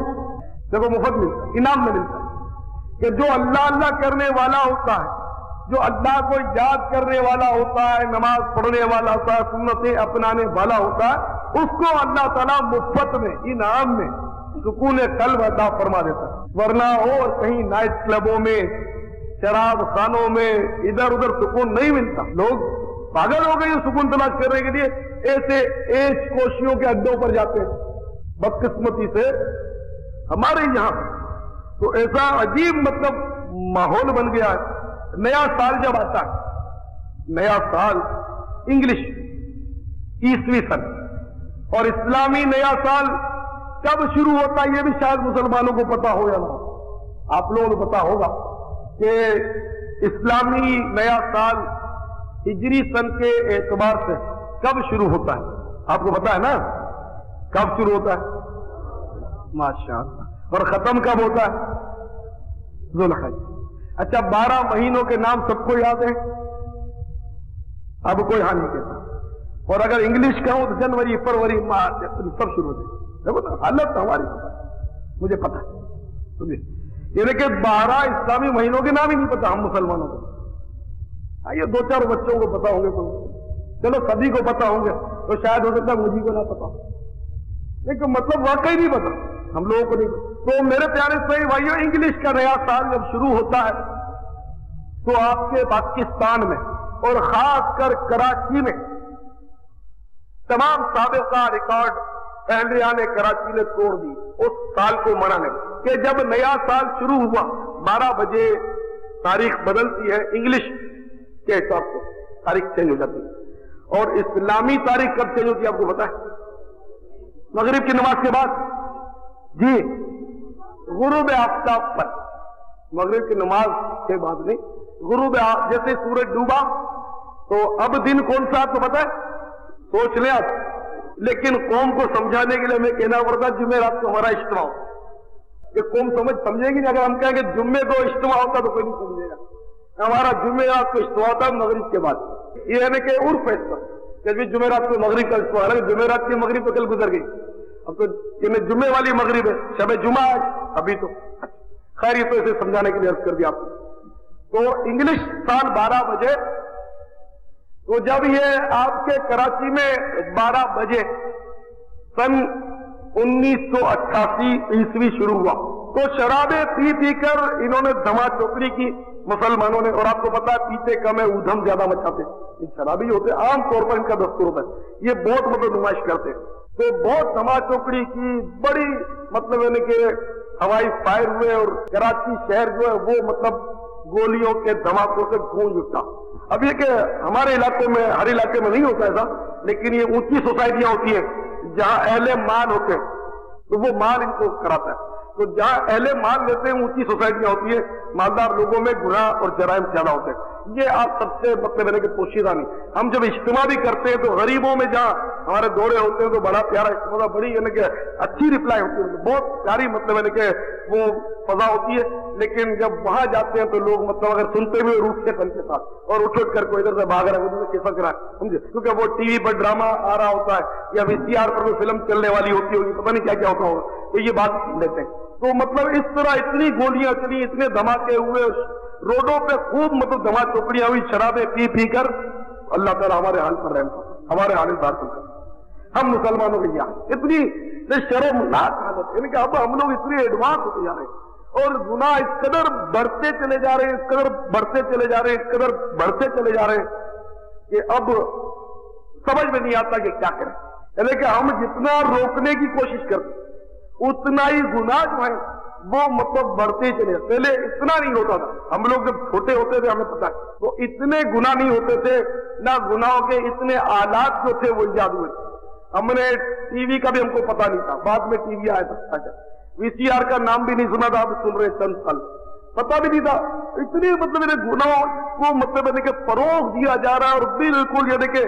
Speaker 3: دیکھو مفت ملتا ہے، انعام میں ملتا ہے کہ جو اللہ اللہ کرنے والا ہوتا ہے، جو اللہ کو یاد کرنے والا ہوتا ہے، نماز پڑھنے والا ہوتا ہے، سنتیں اپنانے والا ہوتا ہے، اس کو اللہ تعالیٰ مفت میں، انعام میں سکون قلب عطا فرما دیتا ہے۔ ورنہ اور کہیں نائٹ کلبوں میں، شراب خانوں میں ادھر ادھر سکون نہیں ملتا۔ لوگ پاگل ہو گئے سکون تلاش کرنے کے لیے، ایسے ایش کوشیوں کے اڈوں پر جاتے ہیں۔ بدقسمتی سے ہمارے یہاں تو ایسا عجیب مطلب ماحول بن گیا ہے۔ نیا سال جب آتا ہے، نیا سال انگلش عیسوی سن اور اسلامی نیا سال کب شروع ہوتا ہے یہ بھی شاید مسلمانوں کو پتا ہو یا نہ ہو۔ آپ لوگوں کو پتا ہوگا کہ اسلامی نیا سال ہجری سن کے اعتبار سے کب شروع ہوتا ہے؟ آپ کو پتا ہے نا کب شروع ہوتا ہے؟ ماشاءاللہ۔ اور ختم کب ہوتا ہے؟ ذوالحج۔ اچھا 12 مہینوں کے نام سب کو یاد ہے؟ اب کوئی ہاں نہیں کہتا۔ اور اگر انگلش کہوں تو جنوری، فروری، مارچ، سب شروع ہو جائے۔ دیکھو نا حالت ہماری پتا ہے، مجھے پتا ہے، یعنی کہ 12 اسلامی مہینوں کے نام ہی نہیں پتا ہم مسلمانوں کو۔ یہ 2-4 بچوں کو پتا ہوں گے تو چلو سبھی کو پتا ہوں گے، تو شاید ہو سکتا ہے مجھے کو نہ پتا، لیکن مطلب واقعی نہیں پتا ہم لوگوں کو نہیں۔ تو میرے پیارے صحیح بھائیوں، انگلش کا نیا سال جب شروع ہوتا ہے تو آپ کے پاکستان میں اور خاص کر کراچی میں تمام سابقہ ریکارڈ اہلیان کراچی نے توڑ دی اس سال کو منانے کہ جب نیا سال شروع ہوا 12 بجے تاریخ بدلتی ہے، انگلش کے حساب سے تاریخ چینج ہو جاتی ہے۔ اور اسلامی تاریخ کب چینج ہوتی ہے آپ کو پتا ہے؟ مغرب کی نماز کے بعد، جی غروب آفتاب پر، مغرب کی نماز کے بعد نہیں، غروب جیسے سورج ڈوبا تو اب دن کون سا آپ کو پتا ہے؟ سوچ لیں آپ، لیکن قوم کو سمجھانے کے لیے ہمیں کہنا پڑتا ہے جمعرات کو ہمارا اجتماع ہوتا ہے۔ یہ قوم سمجھے گی نہیں، اگر ہم کہیں گے جمعے کو اجتماع ہوتا تو کوئی نہیں سمجھے گا۔ ہمارا جمعرات کو اجتماع ہوتا ہے مغرب کے بعد، یہ یعنی کہ عرف ہے اس کا کہ جمعرات کو مغرب کا اجتماع ہے، جمعرات کی مغرب تو کل گزر گئی، اب تو جمعے والی مغرب ہے، شب جمعہ ہے ابھی تو۔ خیر یہ تو اسے سمجھانے کے لیے عرض کر دیا آپ کو۔ تو انگلش سال 12 بجے، تو جب یہ آپ کے کراچی میں 12 بجے سن 1988 عیسوی شروع ہوا تو شرابیں پی کر انہوں نے دھما چوکڑی کی مسلمانوں نے، اور آپ کو پتا ہے پیتے کم ہے ادھم زیادہ مچاتے، یہ شرابی ہوتے عام طور پر ان کا دستور ہوتا ہے، یہ بہت مطلب نمائش کرتے، تو بہت دھما چوکڑی کی، بڑی مطلب یعنی کہ ہوائی فائر ہوئے، اور کراچی شہر جو ہے وہ مطلب گولیوں کے دھماکوں سے گونج اٹھا۔ اب یہ کہ ہمارے علاقوں میں، ہر علاقے میں نہیں ہوتا ایسا، لیکن یہ اونچی سوسائٹیاں ہوتی ہیں جہاں اہل مال ہوتے ہیں تو وہ مال ان کو کراتا ہے، تو جہاں اہل مال لیتے ہیں اونچی سوسائٹیاں ہوتی ہیں، مالدار لوگوں میں گناہ اور جرائم زیادہ ہوتے ہیں۔ یہ آپ سب سے مطلب ہے کہ پوشیدہ نہیں، ہم جب اجتماع بھی کرتے ہیں تو غریبوں میں جہاں ہمارے دورے ہوتے ہیں تو بڑا پیارا اجتماع، بڑی یعنی کہ اچھی رپلائی ہوتی ہے، بہت پیاری مطلب ہے کہ وہ فضا ہوتی ہے، لیکن جب وہاں جاتے ہیں تو لوگ مطلب اگر سنتے ہوئے روٹتے پن کے ساتھ اور اٹھ کر کوئی ادھر سے بھاگ رہا ہے ادھر سے کیسا کرا ہے، سمجھے، کیونکہ وہ ٹی وی پر ڈرامہ آ رہا ہوتا ہے یا VCR پر کوئی فلم چلنے والی ہوتی ہوگی، پتہ نہیں کیا کیا ہوتا ہوگا، تو یہ بات لیتے ہیں۔ تو مطلب اس طرح اتنی گولیاں چلی، اتنے دھماکے ہوئے، روڈوں پہ خوب مطلب دھما چوکڑیاں ہوئی، شرابیں پی کر، اللہ تعالیٰ ہمارے حال پر رحم کرے، ہمارے حال بات کر ہم مسلمانوں کے یہاں اتنی شرمناک حالت، یعنی کہ اب ہم لوگ اتنے ایڈوانس ہوتے جا رہے ہیں اور گناہ اس قدر بڑھتے چلے جا رہے ہیں، اس قدر بڑھتے چلے جا رہے ہیں، اس قدر بڑھتے چلے جا رہے ہیں کہ اب سمجھ میں نہیں آتا کہ کیا کریں، یعنی کہ ہم جتنا روکنے کی کوشش کرتے اتنا ہی گناہ جو ہے وہ مطلب بڑھتے ہی چلے۔ پہلے اتنا نہیں ہوتا تھا، ہم لوگ جب چھوٹے ہوتے تھے ہمیں پتا ہے تو اتنے گناہ نہیں ہوتے تھے، نہ گناہوں کے اتنے آلات جو تھے وہ ایجاد ہوئے، ہم نے ٹی وی کا بھی ہم کو پتا نہیں تھا، بعد میں ٹی وی آیا تھا، VCR کا نام بھی نہیں سنا تھا، اب سن رہے چند سال، پتا بھی نہیں تھا، اتنی مطلب گناہوں کو مطلب کہ فروغ دیا جا رہا ہے، اور بالکل یہ دیکھیں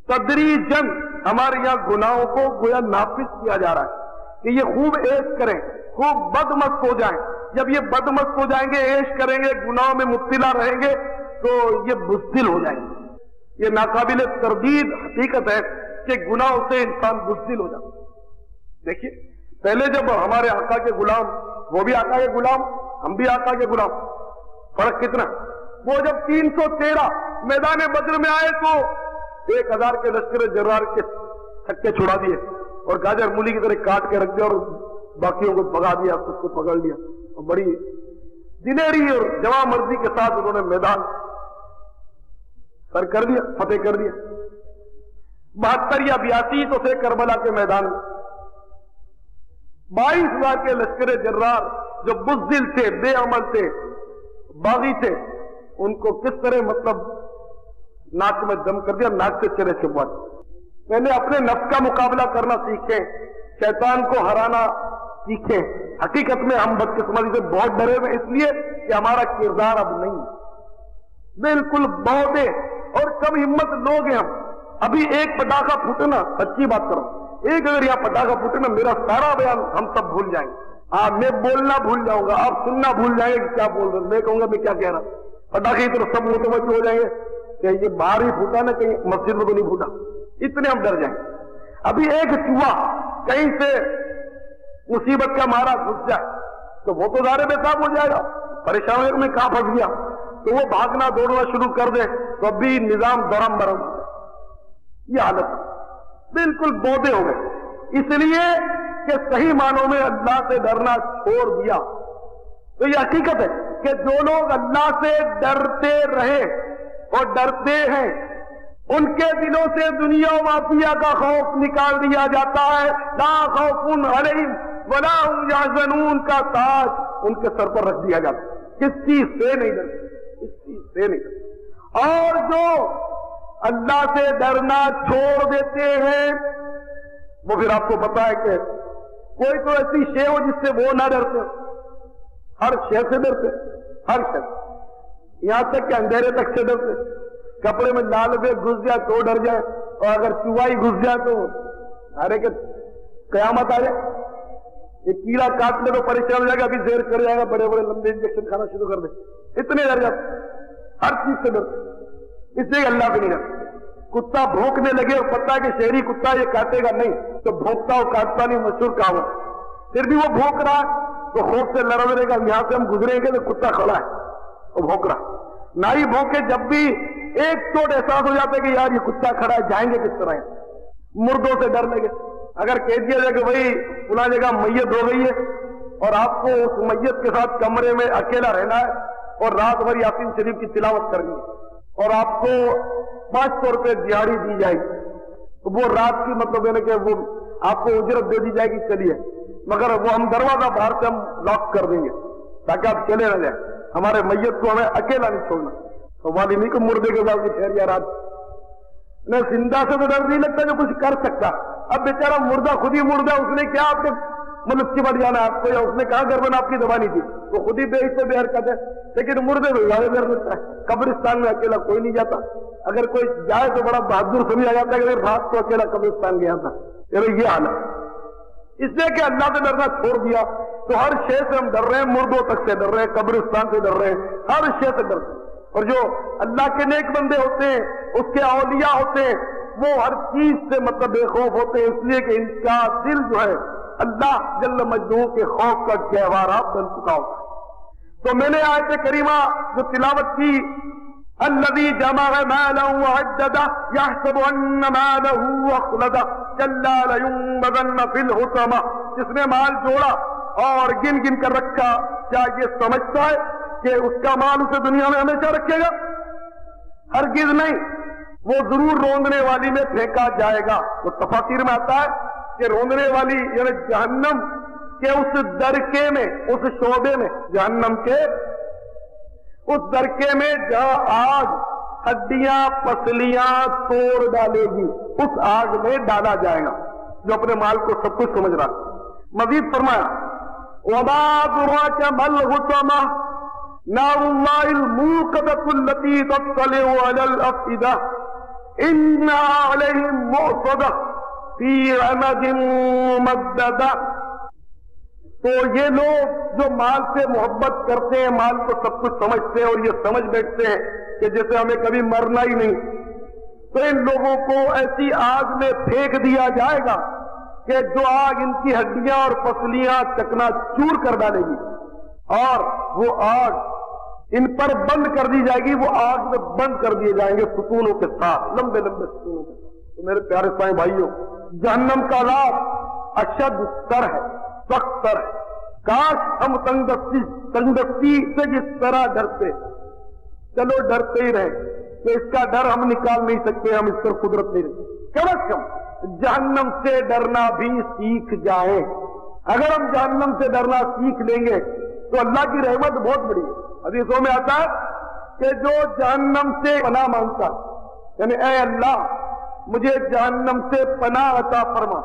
Speaker 3: تدریجاً ہمارے یہاں گناہوں کو گویا نافذ کیا جا رہا ہے کہ یہ خوب عیش کریں، خوب بدمست ہو جائیں، جب یہ بدمست ہو جائیں گے، عیش کریں گے، گناہوں میں مبتلا رہیں گے تو یہ بزدل ہو جائیں گے۔ یہ ناقابل تردید حقیقت ہے کہ گناہوں سے انسان بزدل ہو جاتا ہے۔ دیکھیے پہلے جب ہمارے آقا کے غلام، وہ بھی آقا کے غلام، ہم بھی آقا کے غلام، فرق کتنا، وہ جب 313 میدان بدر میں آئے تو 1000 کے لشکر جرار کے چھکے چھڑا دیے اور گاجر مولی کی طرح کاٹ کے رکھ دیا اور باقیوں کو بھگا دیا، اس کو پکڑ لیا، اور بڑی دلیری اور جواں مرضی کے ساتھ انہوں نے میدان سر کر دیا، فتح کر دیا۔ 72 یا 82 تو تھے کربلا کے میدان میں، 22,000 کے لشکر جرار جو بزدل تھے، بے عمل تھے، باغی تھے، ان کو کس طرح مطلب ناک میں دم کر دیا، ناک سے چرے چبوا دیا۔ پہلے اپنے نفس کا مقابلہ کرنا سیکھیں، شیطان کو ہرانا سیکھیں۔ حقیقت میں ہم بدقسمتی سے بہت ڈرے ہوئے اس لیے کہ ہمارا کردار اب نہیں، بالکل بہتے اور کم ہمت لوگ ہیں ہم، ابھی ایک پٹاخہ پھوٹے نا، سچی بات کرو، ایک اگر یہاں پٹاخہ پھوٹے نا، میرا سارا بیان ہم سب بھول جائیں گے۔ میں بولنا بھول جاؤں گا، آپ سننا بھول جائیں گے کہ کیا بول رہے، میں کہوں گا میں کیا کہہ رہا، پٹاخے کی طرف سب متوجہ ہو جائیں گے کہ یہ باہر ہی پھوٹا نا، کہیں مسجد میں تو نہیں پھوٹا، اتنے ہم ڈر جائیں گے۔ ابھی ایک چوہا کہیں سے مصیبت کا مارا گھس جائے تو وہ تو ظاہر بے صاحب ہو جائے گا، پریشانی میں کہاں پھنس گیا، تو وہ بھاگنا دوڑنا شروع کر دے تو ابھی نظام درم برم ہو جائے۔ یہ حالت بالکل بودے ہو گئے، اس لیے کہ صحیح معنوں میں اللہ سے ڈرنا چھوڑ دیا۔ تو یہ حقیقت ہے کہ جو لوگ اللہ سے ڈرتے رہے اور ڈرتے ہیں، ان کے دلوں سے دنیا و مافیا کا خوف نکال دیا جاتا ہے۔ لا خوف علیہم ولا هم یحزنون کا تاج ان کے سر پر رکھ دیا جاتا ہے، کس چیز سے نہیں ڈرتے، اس چیز سے نہیں ڈرتے۔ اور جو اللہ سے ڈرنا چھوڑ دیتے ہیں، وہ پھر آپ کو پتا ہے کہ کوئی تو ایسی شے ہو جس سے وہ نہ ڈرتے، ہر شے سے ڈرتے، ہر شے، یہاں تک کہ اندھیرے تک سے ڈرتے، کپڑے میں لال بے گھس جائے تو ڈر جائے، اور اگر چوہائی گھس جائے تو ارے کہ قیامت آ جائے، یہ کیڑا کاٹ لے تو پریشان ہو جائے گا، ابھی زیر کر جائے گا، بڑے بڑے لمبے انجیکشن کھانا شروع کر دے، اتنے ڈر جاتے، ہر چیز سے ڈرتے، اس لیے اللہ بھی نہیں ڈرتے۔ کتا بھونکنے لگے اور پتا ہے کہ شہری کتا یہ کاٹے گا نہیں، تو بھونکتا اور کاٹتا نہیں، مشہور کہاوت، پھر بھی وہ بھونک رہا تو خوف سے لڑ رہے گا، یہاں سے ہم گزریں گے تو کتا کھڑا ہے اور بھونک رہا، نہ ہی بھونکے، جب بھی ایک چوٹ احساس ہو جاتا ہے کہ یار یہ کتا کھڑا ہے، جائیں گے کس طرح، مردوں سے ڈر لگے۔ اگر کہہ دیا جائے کہ بھائی فلاں جگہ میت ہو گئی ہے اور آپ کو اس میت کے ساتھ کمرے میں اکیلا رہنا ہے اور رات بھر یاسین شریف کی تلاوت کرنی ہے اور آپ کو 500 روپے دیہڑی دی جائے گی، تو وہ رات کی مطلب ہے کہ وہ آپ کو اجرت دے دی جائے گی، چلیے، مگر وہ ہم دروازہ باہر سے ہم لاک کر دیں گے تاکہ آپ چلے نہ جائیں، ہمارے میت کو ہمیں اکیلا نہیں چھوڑنا۔ تو والی نہیں کہ مردے کے بعد ٹھہر گیا رات میں، زندہ سے تو ڈر نہیں لگتا جو کچھ کر سکتا، اب بیچارہ مردہ خود ہی مردہ، اس نے کیا آپ کے ملک کی بڑھ جانا آپ کو، یا اس نے کہا گردن آپ کی دبانی تھی، وہ خود ہی بے حصے بے حرکت ہے، لیکن مردے میں زیادہ ڈر لگتا ہے۔ قبرستان میں اکیلا کوئی نہیں جاتا، اگر کوئی جائے تو بڑا بہادر سمجھا جاتا ہے کہ بھاگ تو اکیلا قبرستان گیا تھا، یہ حالت، اس لیے کہ اللہ سے ڈرنا چھوڑ دیا تو ہر شے سے ہم ڈر رہے ہیں، مردوں تک سے ڈر رہے ہیں، قبرستان سے ڈر رہے ہیں، ہر شے سے ڈرتے ہیں۔ اور جو اللہ کے نیک بندے ہوتے ہیں، اس کے اولیاء ہوتے ہیں، وہ ہر چیز سے مطلب بے خوف ہوتے ہیں، اس لیے کہ ان کا دل جو ہے اللہ جل مجدہ کے خوف کا گہوارہ بن چکا ہوتا ہے۔ تو میں نے آیت کریمہ جو تلاوت کی، الذی جمع مالہ وعددہ یحسب ان مالہ اخلدہ کلا لینبذن فی الحطمہ، جس نے مال جوڑا اور گن گن کر رکھا، کیا یہ سمجھتا ہے کہ اس کا مال اسے دنیا میں ہمیشہ رکھے گا؟ ہرگز نہیں، وہ ضرور روندنے والی میں پھینکا جائے گا۔ تو تفاسیر میں آتا ہے کہ روندنے والی یعنی جہنم کے اس درکے میں، اس شعبے میں، جہنم کے اس درکے میں جہاں آگ ہڈیاں پسلیاں توڑ ڈالے گی، اس آگ میں ڈالا جائے گا جو اپنے مال کو سب کچھ سمجھ رہا۔ مزید فرمایا وَمَا أَدْرَاكَ مَا الْحُطَمَةُ نار اللہ الموقدۃ التي تطلع على الافئدہ انها علیہم مؤصدہ فی عمد ممددہ۔ تو یہ لوگ جو مال سے محبت کرتے ہیں، مال کو سب کچھ سمجھتے ہیں اور یہ سمجھ بیٹھتے ہیں کہ جیسے ہمیں کبھی مرنا ہی نہیں، تو ان لوگوں کو ایسی آگ میں پھینک دیا جائے گا کہ جو آگ ان کی ہڈیاں اور پسلیاں چکنا چور کر ڈالے گی، اور وہ آگ ان پر بند کر دی جائے گی، وہ آگ میں بند کر دیے جائیں گے ستونوں کے ساتھ، لمبے لمبے ستونوں کے ساتھ۔ تو میرے پیارے سائیں بھائیوں، جہنم کا عذاب اشد تر ہے، سخت تر ہے۔ کاش ہم تنگدستی سے جس طرح ڈرتے، چلو ڈرتے ہی رہے، تو اس کا ڈر ہم نکال نہیں سکتے، ہم اس پر قدرت نہیں رکھتے، کم از کم جہنم سے ڈرنا بھی سیکھ جائیں۔ اگر ہم جہنم سے ڈرنا سیکھ لیں گے تو اللہ کی رحمت بہت بڑی ہے۔ حدیثوں میں آتا ہے کہ جو جہنم سے پناہ مانگتا، یعنی اے اللہ مجھے جہنم سے پناہ عطا فرما،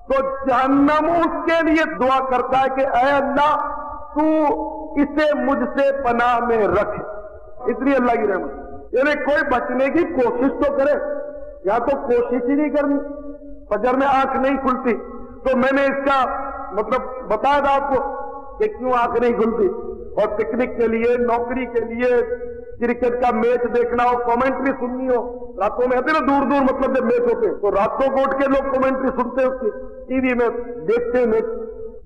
Speaker 3: تو جہنم اس کے لیے دعا کرتا ہے کہ اے اللہ تو اسے مجھ سے پناہ میں رکھ۔ اس لیے اللہ کی رحمت، یعنی کوئی بچنے کی کوشش تو کرے، یا تو کوشش ہی نہیں کرنی، فجر میں آنکھ نہیں کھلتی، تو میں نے اس کا مطلب بتایا تھا آپ کو کہ کیوں آنکھ نہیں کھلتی. اور پکنک کے لیے، نوکری کے لیے، کرکٹ کا میچ دیکھنا ہو، کامنٹری سننی ہو، راتوں میں آتے نا دور دور مطلب جب میچ ہوتے تو راتوں کو اٹھ کے لوگ کامنٹری سنتے ہیں، اس کی ٹی وی میں دیکھتے ہیں میچ،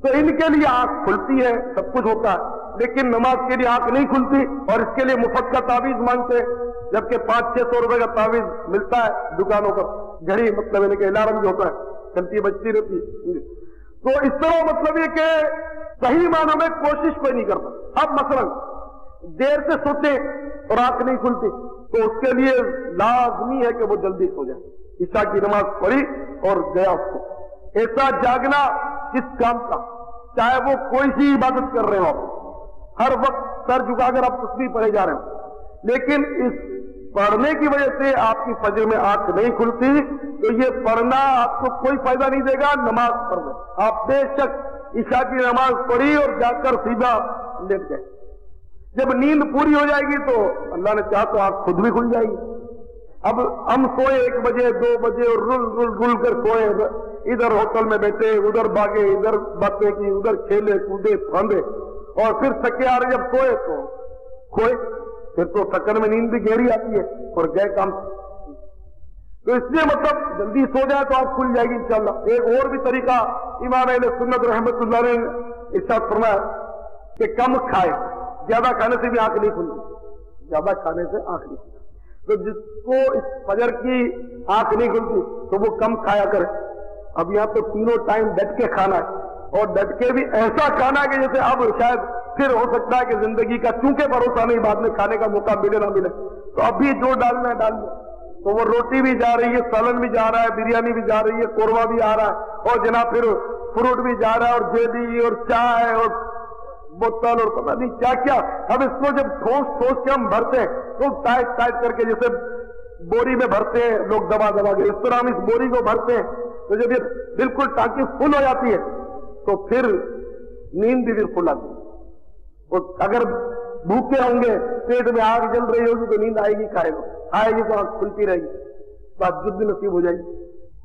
Speaker 3: تو ان کے لیے آنکھ کھلتی ہے، سب کچھ ہوتا ہے، لیکن نماز کے لیے آنکھ نہیں کھلتی اور اس کے لیے مفت کا تعویذ مانگتے ہیں، جبکہ 500-600 روپے کا تعویذ ملتا ہے دکانوں پر، گھڑی مطلب یعنی کہ الارم جو ہوتا ہے چلتی بجتی رہتی ہے. تو اس طرح مطلب یہ کہ صحیح معنوں میں کوشش کوئی نہیں کرتا. اب مثلا دیر سے سوتے اور آنکھ نہیں کھلتی تو اس کے لیے لازمی ہے کہ وہ جلدی سو جائے، عشاء کی نماز پڑھی اور گیا اس کو. ایسا جاگنا کس کام کا، چاہے وہ کوئی سی عبادت کر رہے ہو، ہر وقت سر جھکا کر آپ تسبیح پڑھے جا رہے ہو، لیکن اس پڑھنے کی وجہ سے آپ کی فجر میں آنکھ نہیں کھلتی تو یہ پڑھنا آپ کو کوئی فائدہ نہیں دے گا. نماز پڑھ لیں آپ، بے شک عشاء کی نماز پڑھی اور جا کر سیدھا لیٹ گئے، جب نیند پوری ہو جائے گی تو اللہ نے چاہا تو آنکھ خود بھی کھل جائے گی. اب ہم سوئے 1 بجے 2 بجے اور رل کر سوئے، ادھر ہوٹل میں بیٹھے، ادھر بھاگے، ادھر باتیں کی، ادھر کھیلے کودے پھاندے، اور پھر تھکے آ رہے جب سوئے تو کھوئے، پھر تو تھکن میں نیند بھی گہری آتی ہے اور گئے کام. تو اس لیے مطلب جلدی سو جائے تو آنکھ کھل جائے گی انشاءاللہ. ایک اور بھی طریقہ امام اہل سنت رحمۃ اللہ نے ارشاد فرمایا کہ کم کھائے، زیادہ کھانے سے بھی آنکھ نہیں کھلتی، زیادہ کھانے سے آنکھ نہیں کھلتی. تو جس کو اس فجر کی آنکھ نہیں کھلتی تو وہ کم کھایا کرے. اب یہاں تو تینوں ٹائم ڈٹ کے کھانا ہے، اور ڈٹ کے بھی ایسا کھانا ہے کہ جیسے اب شاید پھر ہو سکتا ہے کہ زندگی کا چونکہ بھروسہ نہیں، بعد میں کھانے کا موقع ملے نہ ملے، تو ابھی جو ڈالنا ہے ڈال دیں. تو وہ روٹی بھی جا رہی ہے، سالن بھی جا رہا ہے، بریانی بھی جا رہی ہے، قورمہ بھی آ رہا ہے، اور جناب پھر فروٹ بھی جا رہا ہے، اور جیلی اور چائے اور بوتل اور پتہ نہیں کیا کیا. اب اس کو جب ٹھوس کے ہم بھرتے ہیں تو ٹائٹ کر کے جیسے بوری میں بھرتے ہیں لوگ دبا کے، اس طرح ہم اس بوری کو بھرتے ہیں. تو جب یہ بالکل ٹانکی فل ہو جاتی ہے تو پھر نیند بھی پھر فل آتی ہے. اور اگر بھوکے ہوں گے، پیٹ میں آگ جل رہی ہوگی تو نیند آئے گی، آئے گی تو آنکھ کھلتی رہے گی، تہجد بھی نصیب ہو جائے گی.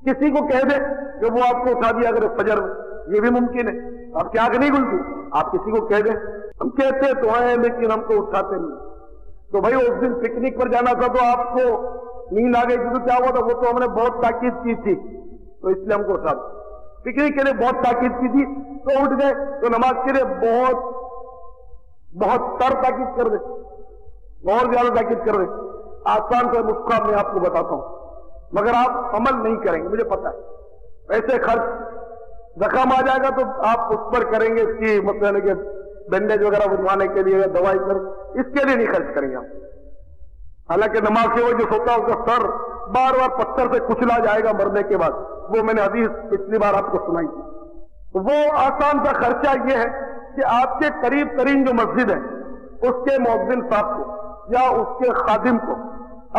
Speaker 3: کسی کو کہہ دے کہ وہ آپ کو اٹھا دیا اگر فجر میں، یہ بھی ممکن ہے. آپ کی آنکھ نہیں کھلتی، آپ کسی کو کہہ دیں. ہم کہتے تو ہیں لیکن ہم تو اٹھاتے نہیں. تو بھائی اس دن پکنک پر جانا تھا تو آپ کو نیند آ گئی تھی تو کیا ہوا تھا؟ وہ تو ہم نے بہت تاکید کی تھی تو اس لیے ہم کو اٹھا دیا. پکنک کے لیے بہت تاکید کی تھی تو اٹھ گئے، تو نماز کے لیے بہت تر تاکید کر دے، بہت زیادہ تاکید کر دے. آسان سے نسخہ میں آپ کو بتاتا ہوں، مگر آپ عمل نہیں کریں گے، مجھے پتا ہے. پیسے خرچ زخم آ جائے گا تو آپ اس پر کریں گے، اس کی مطلب کہ بینڈیج وغیرہ بنوانے کے لیے، دوائی پر، اس کے لیے نہیں خرچ کریں گے آپ. حالانکہ نماز کے وقت جو سوتا ہے اس کا سر بار بار پتھر سے کچلا جائے گا مرنے کے بعد، وہ میں نے حدیث پچھلی بار آپ کو سنائی تھی. وہ آسان سا خرچہ یہ ہے کہ آپ کے قریب ترین جو مسجد ہے اس کے مؤذن صاحب کو یا اس کے خادم کو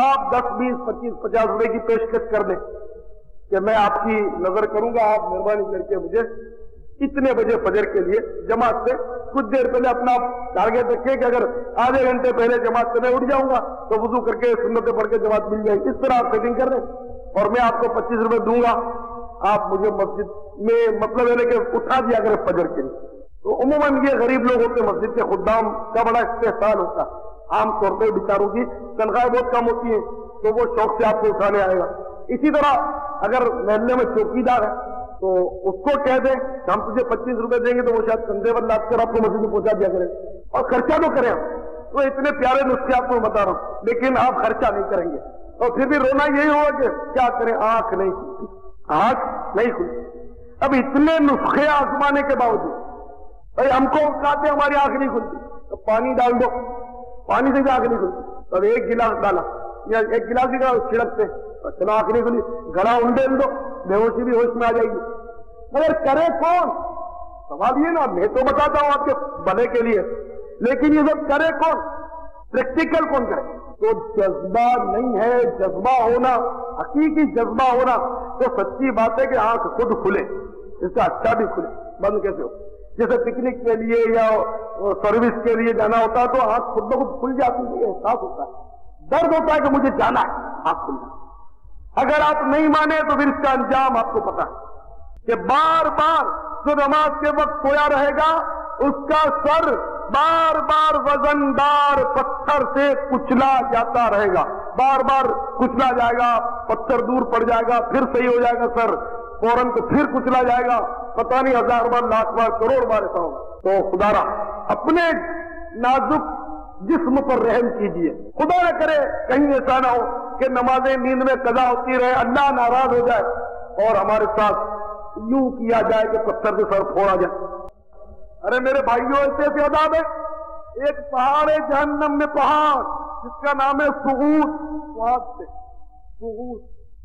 Speaker 3: آپ 10 20 25 50 روپے کی پیشکش کر دیں کہ میں آپ کی نظر کروں گا، آپ مہربانی کر کے مجھے اتنے بجے فجر کے لیے جماعت سے کچھ دیر پہلے اپنا ٹارگیٹ رکھیں کہ اگر آدھے گھنٹے پہلے جماعت سے میں اٹھ جاؤں گا تو وضو کر کے سنتیں پڑھ کے جماعت مل جائے گی. اس طرح آپ سیٹنگ کر دیں اور میں آپ کو 25 روپے دوں گا، آپ مجھے مسجد میں مطلب ہے کہ اٹھا دیا کریں فجر کے لیے. تو عموماً یہ غریب لوگ ہوتے ہیں، مسجد کے خدام کا بڑا استحصال ہوتا ہے. عام طور پہ بیچاروں کی تنخواہیں بہت کم ہوتی ہیں تو وہ شوق سے آپ کو اٹھانے آئے گا. اسی طرح اگر محلے میں چوکیدار ہے تو اس کو کہہ دیں کہ ہم تجھے 25 روپے دیں گے تو وہ شاید کندھے پر لاد کر آپ کو مسجد میں پہنچا دیا کریں اور خرچہ تو کریں. تو اتنے پیارے نسخے آپ کو بتا رہا ہوں، لیکن آپ خرچہ نہیں کریں گے اور پھر بھی رونا یہی ہوگا کہ کیا کریں، آنکھ نہیں کھلتی، آنکھ نہیں کھلتی. اب اتنے نسخے آزمانے کے باوجود بھائی ہم کو کہتے ہماری آنکھ نہیں کھلتی تو پانی ڈال دو، پانی سے بھی آنکھ نہیں کھلتی. تو ایک گلاس ڈالا یا ایک گلاس بھی چھڑکتے چلو آنکھ نہیں کھلی، گلا انڈیل دو، بے ہوشی بھی ہوش میں آ جائے گی. مگر کرے کون؟ سوال یہ نا، میں تو بتاتا ہوں آپ کے بھلے کے لیے، لیکن یہ سب کرے کون؟ پریکٹیکل کون کرے؟ تو جذبہ نہیں ہے. جذبہ ہونا، حقیقی جذبہ ہونا تو سچی بات ہے کہ آنکھ خود کھلے، اس سے اچھا بھی کھلے. بند کیسے ہو؟ جیسے پکنک کے لیے یا سروس کے لیے جانا ہوتا ہے تو آنکھ خود بخود کھل جاتی ہے، احساس ہوتا ہے، درد ہوتا ہے کہ مجھے جانا ہے، آنکھ کھل جاتی ہے. اگر آپ نہیں مانے تو پھر اس کا انجام آپ کو پتا ہے کہ بار بار جو نماز کے وقت سویا رہے گا اس کا سر بار بار وزندار پتھر سے کچلا جاتا رہے گا، بار بار کچلا جائے گا، پتھر دور پڑ جائے گا، پھر صحیح ہو جائے گا سر، فوراً تو پھر کچلا جائے گا، پتہ نہیں 1000 بار، لاکھ بار، کروڑ بار ایسا ہوگا۔ تو خدا را اپنے نازک جسم پر رحم کیجئے، خدا نہ کرے کہیں ایسا نہ ہو کہ نمازیں نیند میں قضا ہوتی رہے، اللہ ناراض ہو جائے اور ہمارے ساتھ یوں کیا جائے کہ پتھر سے سر پھوڑا جائے۔ ارے میرے بھائیوں، ایسے عذاب ہے، ایک پہاڑ ہے جہنم میں، پہاڑ جس کا نام ہے سغوط،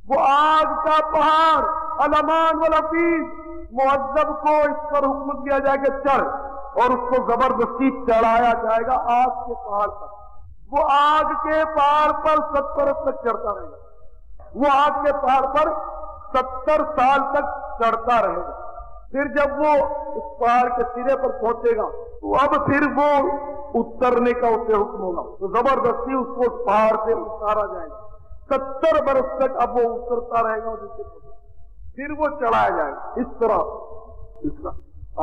Speaker 3: وہ آگ کا پہاڑ، الامان والحفیظ، معذب کو اس پر حکم دیا جائے کہ چڑھ، اور اس کو زبردستی چڑھایا جائے گا آگ کے پہاڑ پر۔ وہ آگ کے پہاڑ پر 70 تک چڑھتا رہے گا، وہ آگ کے پہاڑ پر 70 سال تک چڑھتا رہے گا۔ پھر جب وہ اس پہاڑ کے سرے پر پہنچے گا تو اب پھر وہ اترنے کا اسے حکم ہوگا، تو زبردستی اس کو اس پہاڑ سے اتارا جائے گا۔ 70 برس تک اب وہ اترتا رہے گا، پھر وہ چڑھایا جائے گا۔ اس طرح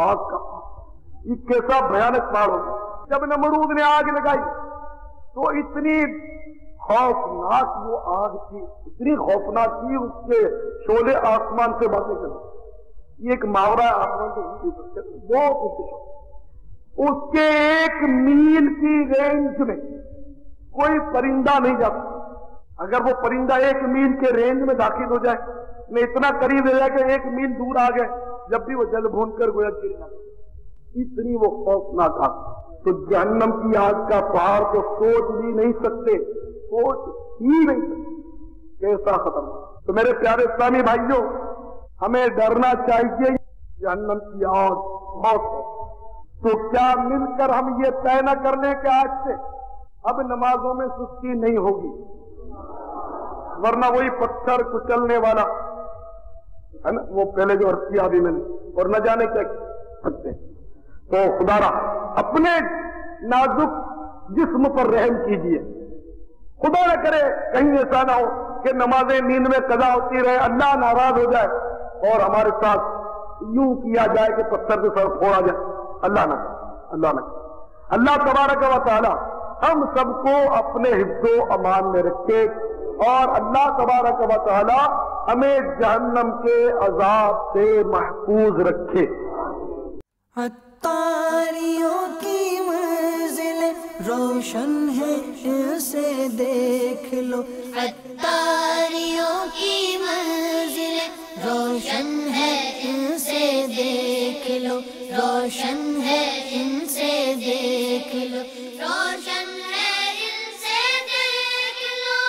Speaker 3: آگ کا یہ کیسا بھیانک پہاڑ ہوگا۔ جب نمرود نے آگ لگائی تو اتنی خوفناک وہ آگ تھی، اتنی خوفناک تھی، اس کے شعلے آسمان سے باتیں کرتے، یہ ایک محاورہ ہے، آسمان سے بہت اس کے 1 میل کی رینج میں کوئی پرندہ نہیں جاتا۔ اگر وہ پرندہ 1 میل کے رینج میں داخل ہو جائے، میں اتنا قریب ہو جائے کہ 1 میل دور آ گئے، جب بھی وہ جل بھون کر گویا گر جاتا، اتنی وہ خوفناک آگ۔ تو جہنم کی آگ کا پہاڑ تو سوچ بھی نہیں سکتے، سوچ ہی نہیں سکتے کیسا خطرناک۔ تو میرے پیارے اسلامی بھائیوں، ہمیں ڈرنا چاہیے جہنم کی آگ بہت۔ تو کیا مل کر ہم یہ طے نہ کر لیں کہ آج سے اب نمازوں میں سستی نہیں ہوگی، ورنہ وہی پتھر کچلنے والا ہے نا، وہ پہلے جو عرض کیا ابھی میں نے، اور نہ جانے کیا سکتے۔ تو خدا را اپنے نازک جسم پر رحم کیجئے، خدا نہ کرے کہیں ایسا نہ ہو کہ نمازیں نیند میں قضا ہوتی رہے، اللہ ناراض ہو جائے اور ہمارے ساتھ یوں کیا جائے کہ پتھر سے سر پھوڑا جائے۔ اللہ نہ اللہ تبارک و تعالی ہم سب کو اپنے حفظ و امان میں رکھے، اور اللہ تبارک و تعالی ہمیں جہنم کے عذاب سے محفوظ رکھے۔
Speaker 1: عطاریوں کی منزل روشن ہے، اسے دیکھ لو، عطاریوں کی منزل روشن ہے، ان سے دیکھ لو، روشن ہے، ان سے دیکھ لو، روشن ہے، ان سے دیکھ لو۔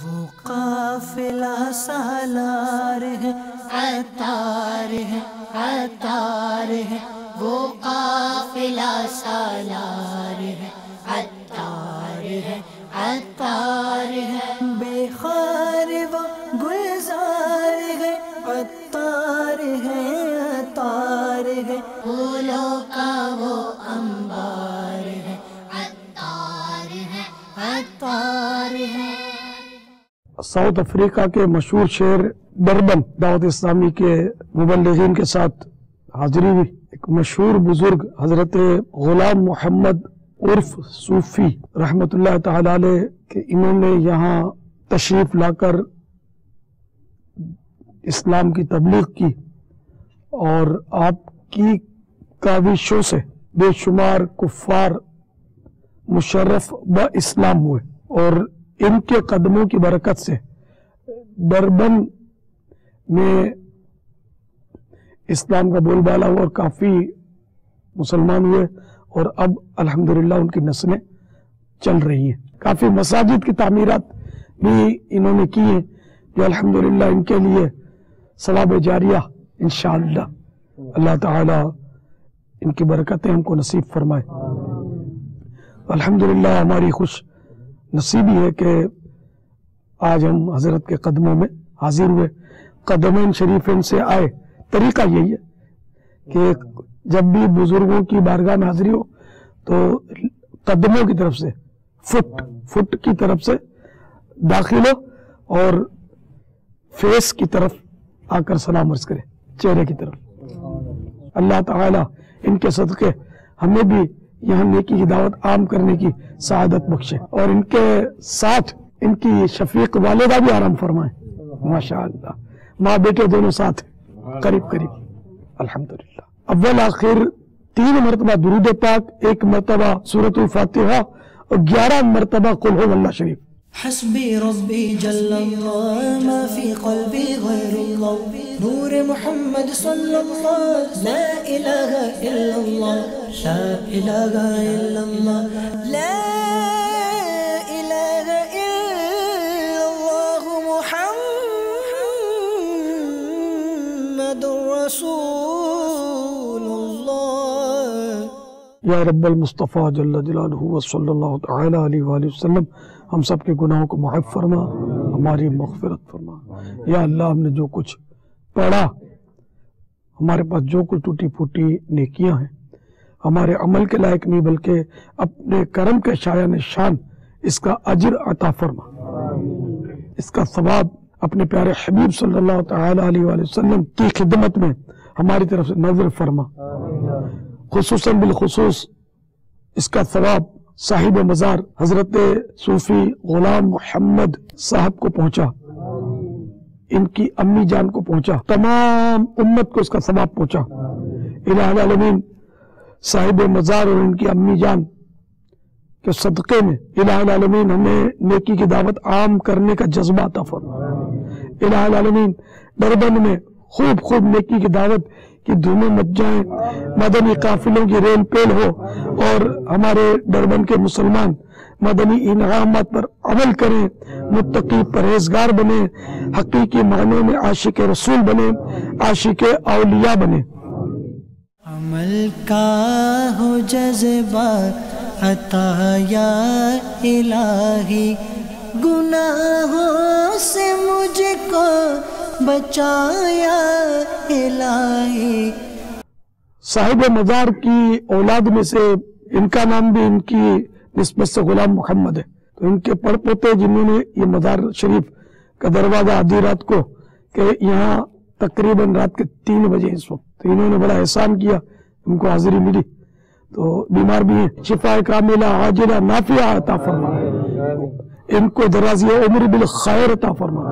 Speaker 1: وہ قافلہ سالار ہے، عطار ہے، عطار ہے، وہ قافلہ سالار ہے، عطار ہے، عطار ہے، بے خار وہ گلزار ہے، عطار ہے، عطار ہے، پھولوں کا وہ انبار ہے، عطار ہے، عطار ہے۔
Speaker 4: ساؤتھ افریقہ کے مشہور شہر ڈربن دعوت اسلامی کے مبلغین کے ساتھ حاضری ہوئی۔ ایک مشہور بزرگ حضرت غلام محمد عرف صوفی رحمت اللہ تعالی علیہ کہ انہوں نے یہاں تشریف لا کر اسلام کی تبلیغ کی، اور آپ کی کاوشوں سے بے شمار کفار مشرف با اسلام ہوئے، اور ان کے قدموں کی برکت سے ڈربن میں اسلام کا بول بالا ہوا اور کافی مسلمان ہوئے، اور اب الحمدللہ ان کی نسلیں چل رہی ہیں۔ کافی مساجد کی تعمیرات بھی انہوں نے کی ہیں، جو الحمدللہ ان کے لیے ثواب جاریہ انشاءاللہ اللہ تعالی ان کی برکتیں ہم کو نصیب فرمائے۔ الحمدللہ ہماری خوش نصیبی ہے کہ آج ہم حضرت کے قدموں میں حاضر ہوئے، قدمین شریفین سے آئے۔ طریقہ یہی ہے کہ جب بھی بزرگوں کی بارگاہ میں حاضری ہو تو قدموں کی طرف سے فٹ کی طرف سے داخل ہو اور فیس کی طرف آ کر سلام عرض کرے، چہرے کی طرف۔ اللہ تعالی ان کے صدقے ہمیں بھی یہاں نیکی کی دعوت عام کرنے کی سعادت بخشے، اور ان کے ساتھ ان کی شفیق والدہ بھی آرام فرمائیں، ماشاءاللہ ماں بیٹے دونوں ساتھ قریب قریب الحمدللہ۔ اول آخر 3 مرتبہ درود پاک، 1 مرتبہ سورۃ الفاتحہ اور 11 مرتبہ قل هو اللہ شریف۔
Speaker 1: حسبی ربی جل اللہ ما فی قلبی غیر اللہ نور محمد صلی اللہ لا الہ الا اللہ لا الہ الا اللہ لا الہ الا اللہ محمد رسول اللہ۔
Speaker 4: یا رب المصطفیٰ جل جلالہ وصلی اللہ تعالی علیہ وآلہ وسلم ہم سب کے گناہوں کو معاف فرما، ہماری مغفرت فرما۔ یا اللہ ہم نے جو کچھ پڑھا، ہمارے پاس جو کچھ ٹوٹی پھوٹی نیکیاں ہیں، ہمارے عمل کے لائق نہیں بلکہ اپنے کرم کے شایان شان اس کا اجر عطا فرما، اس کا ثواب اپنے پیارے حبیب صلی اللہ تعالی علیہ وآلہ وسلم کی خدمت میں ہماری طرف سے نظر فرما، خصوصاً بالخصوص اس کا ثواب صاحب مزار حضرت صوفی غلام محمد صاحب کو پہنچا، ان کی امی جان کو پہنچا، تمام امت کو اس کا ثواب پہنچا۔ الہ العالمین صاحب مزار اور ان کی امی جان کے صدقے میں الہ العالمین ہمیں نیکی کی دعوت عام کرنے کا جذبہ عطا فرما۔ الہ العالمین ڈربن میں خوب نیکی کی دعوت کی دھومیں مچ جائیں، مدنی قافلوں کی ریل پیل ہو اور ہمارے ڈربن کے مسلمان مدنی انعامات پر عمل کریں، متقی پرہیزگار بنے، حقیقی معنوں میں عاشق رسول بنے، عاشق اولیاء بنے۔
Speaker 1: عمل کا ہو جذبہ عطا یا الہی، گناہوں سے مجھ کو بچایا الہی۔
Speaker 4: صاحب مزار کی اولاد میں سے ان کا نام بھی ان کی نسبت سے غلام محمد ہے، تو ان کے پڑ پوتے جنہوں نے یہ مزار شریف کا دروازہ آدھی رات کو کہ یہاں تقریباً رات کے 3 بجے اس وقت، تو انہوں نے بڑا احسان کیا، ان کو حاضری ملی، تو بیمار بھی ہیں، شفا کاملہ عاجلہ نافعہ عطا فرما، ان کو دراز عمر بالخیر عطا فرما،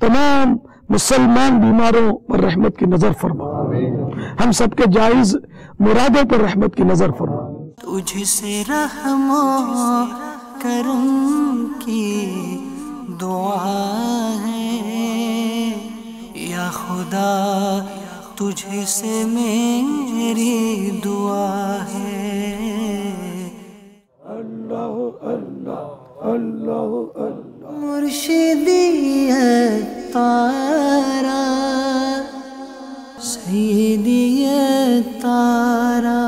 Speaker 4: تمام مسلمان بیماروں پر رحمت کی نظر فرما، ہم سب کے جائز مرادوں پر رحمت کی نظر فرما۔
Speaker 1: تجھ سے رحم و کرم کی دعا ہے یا خدا، تجھ سے میری دعا ہے۔
Speaker 4: اللہ اللہ اللہ اللہ
Speaker 1: مرشدی تارا سیدی تارا،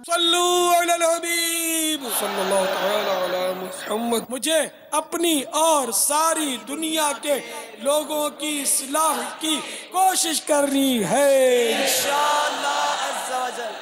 Speaker 5: صلو علی الحبیب صلی اللہ تعالی علی محمد۔ مجھے اپنی اور ساری دنیا کے لوگوں کی اصلاح کی کوشش کرنی ہے انشاءاللہ عز و جل۔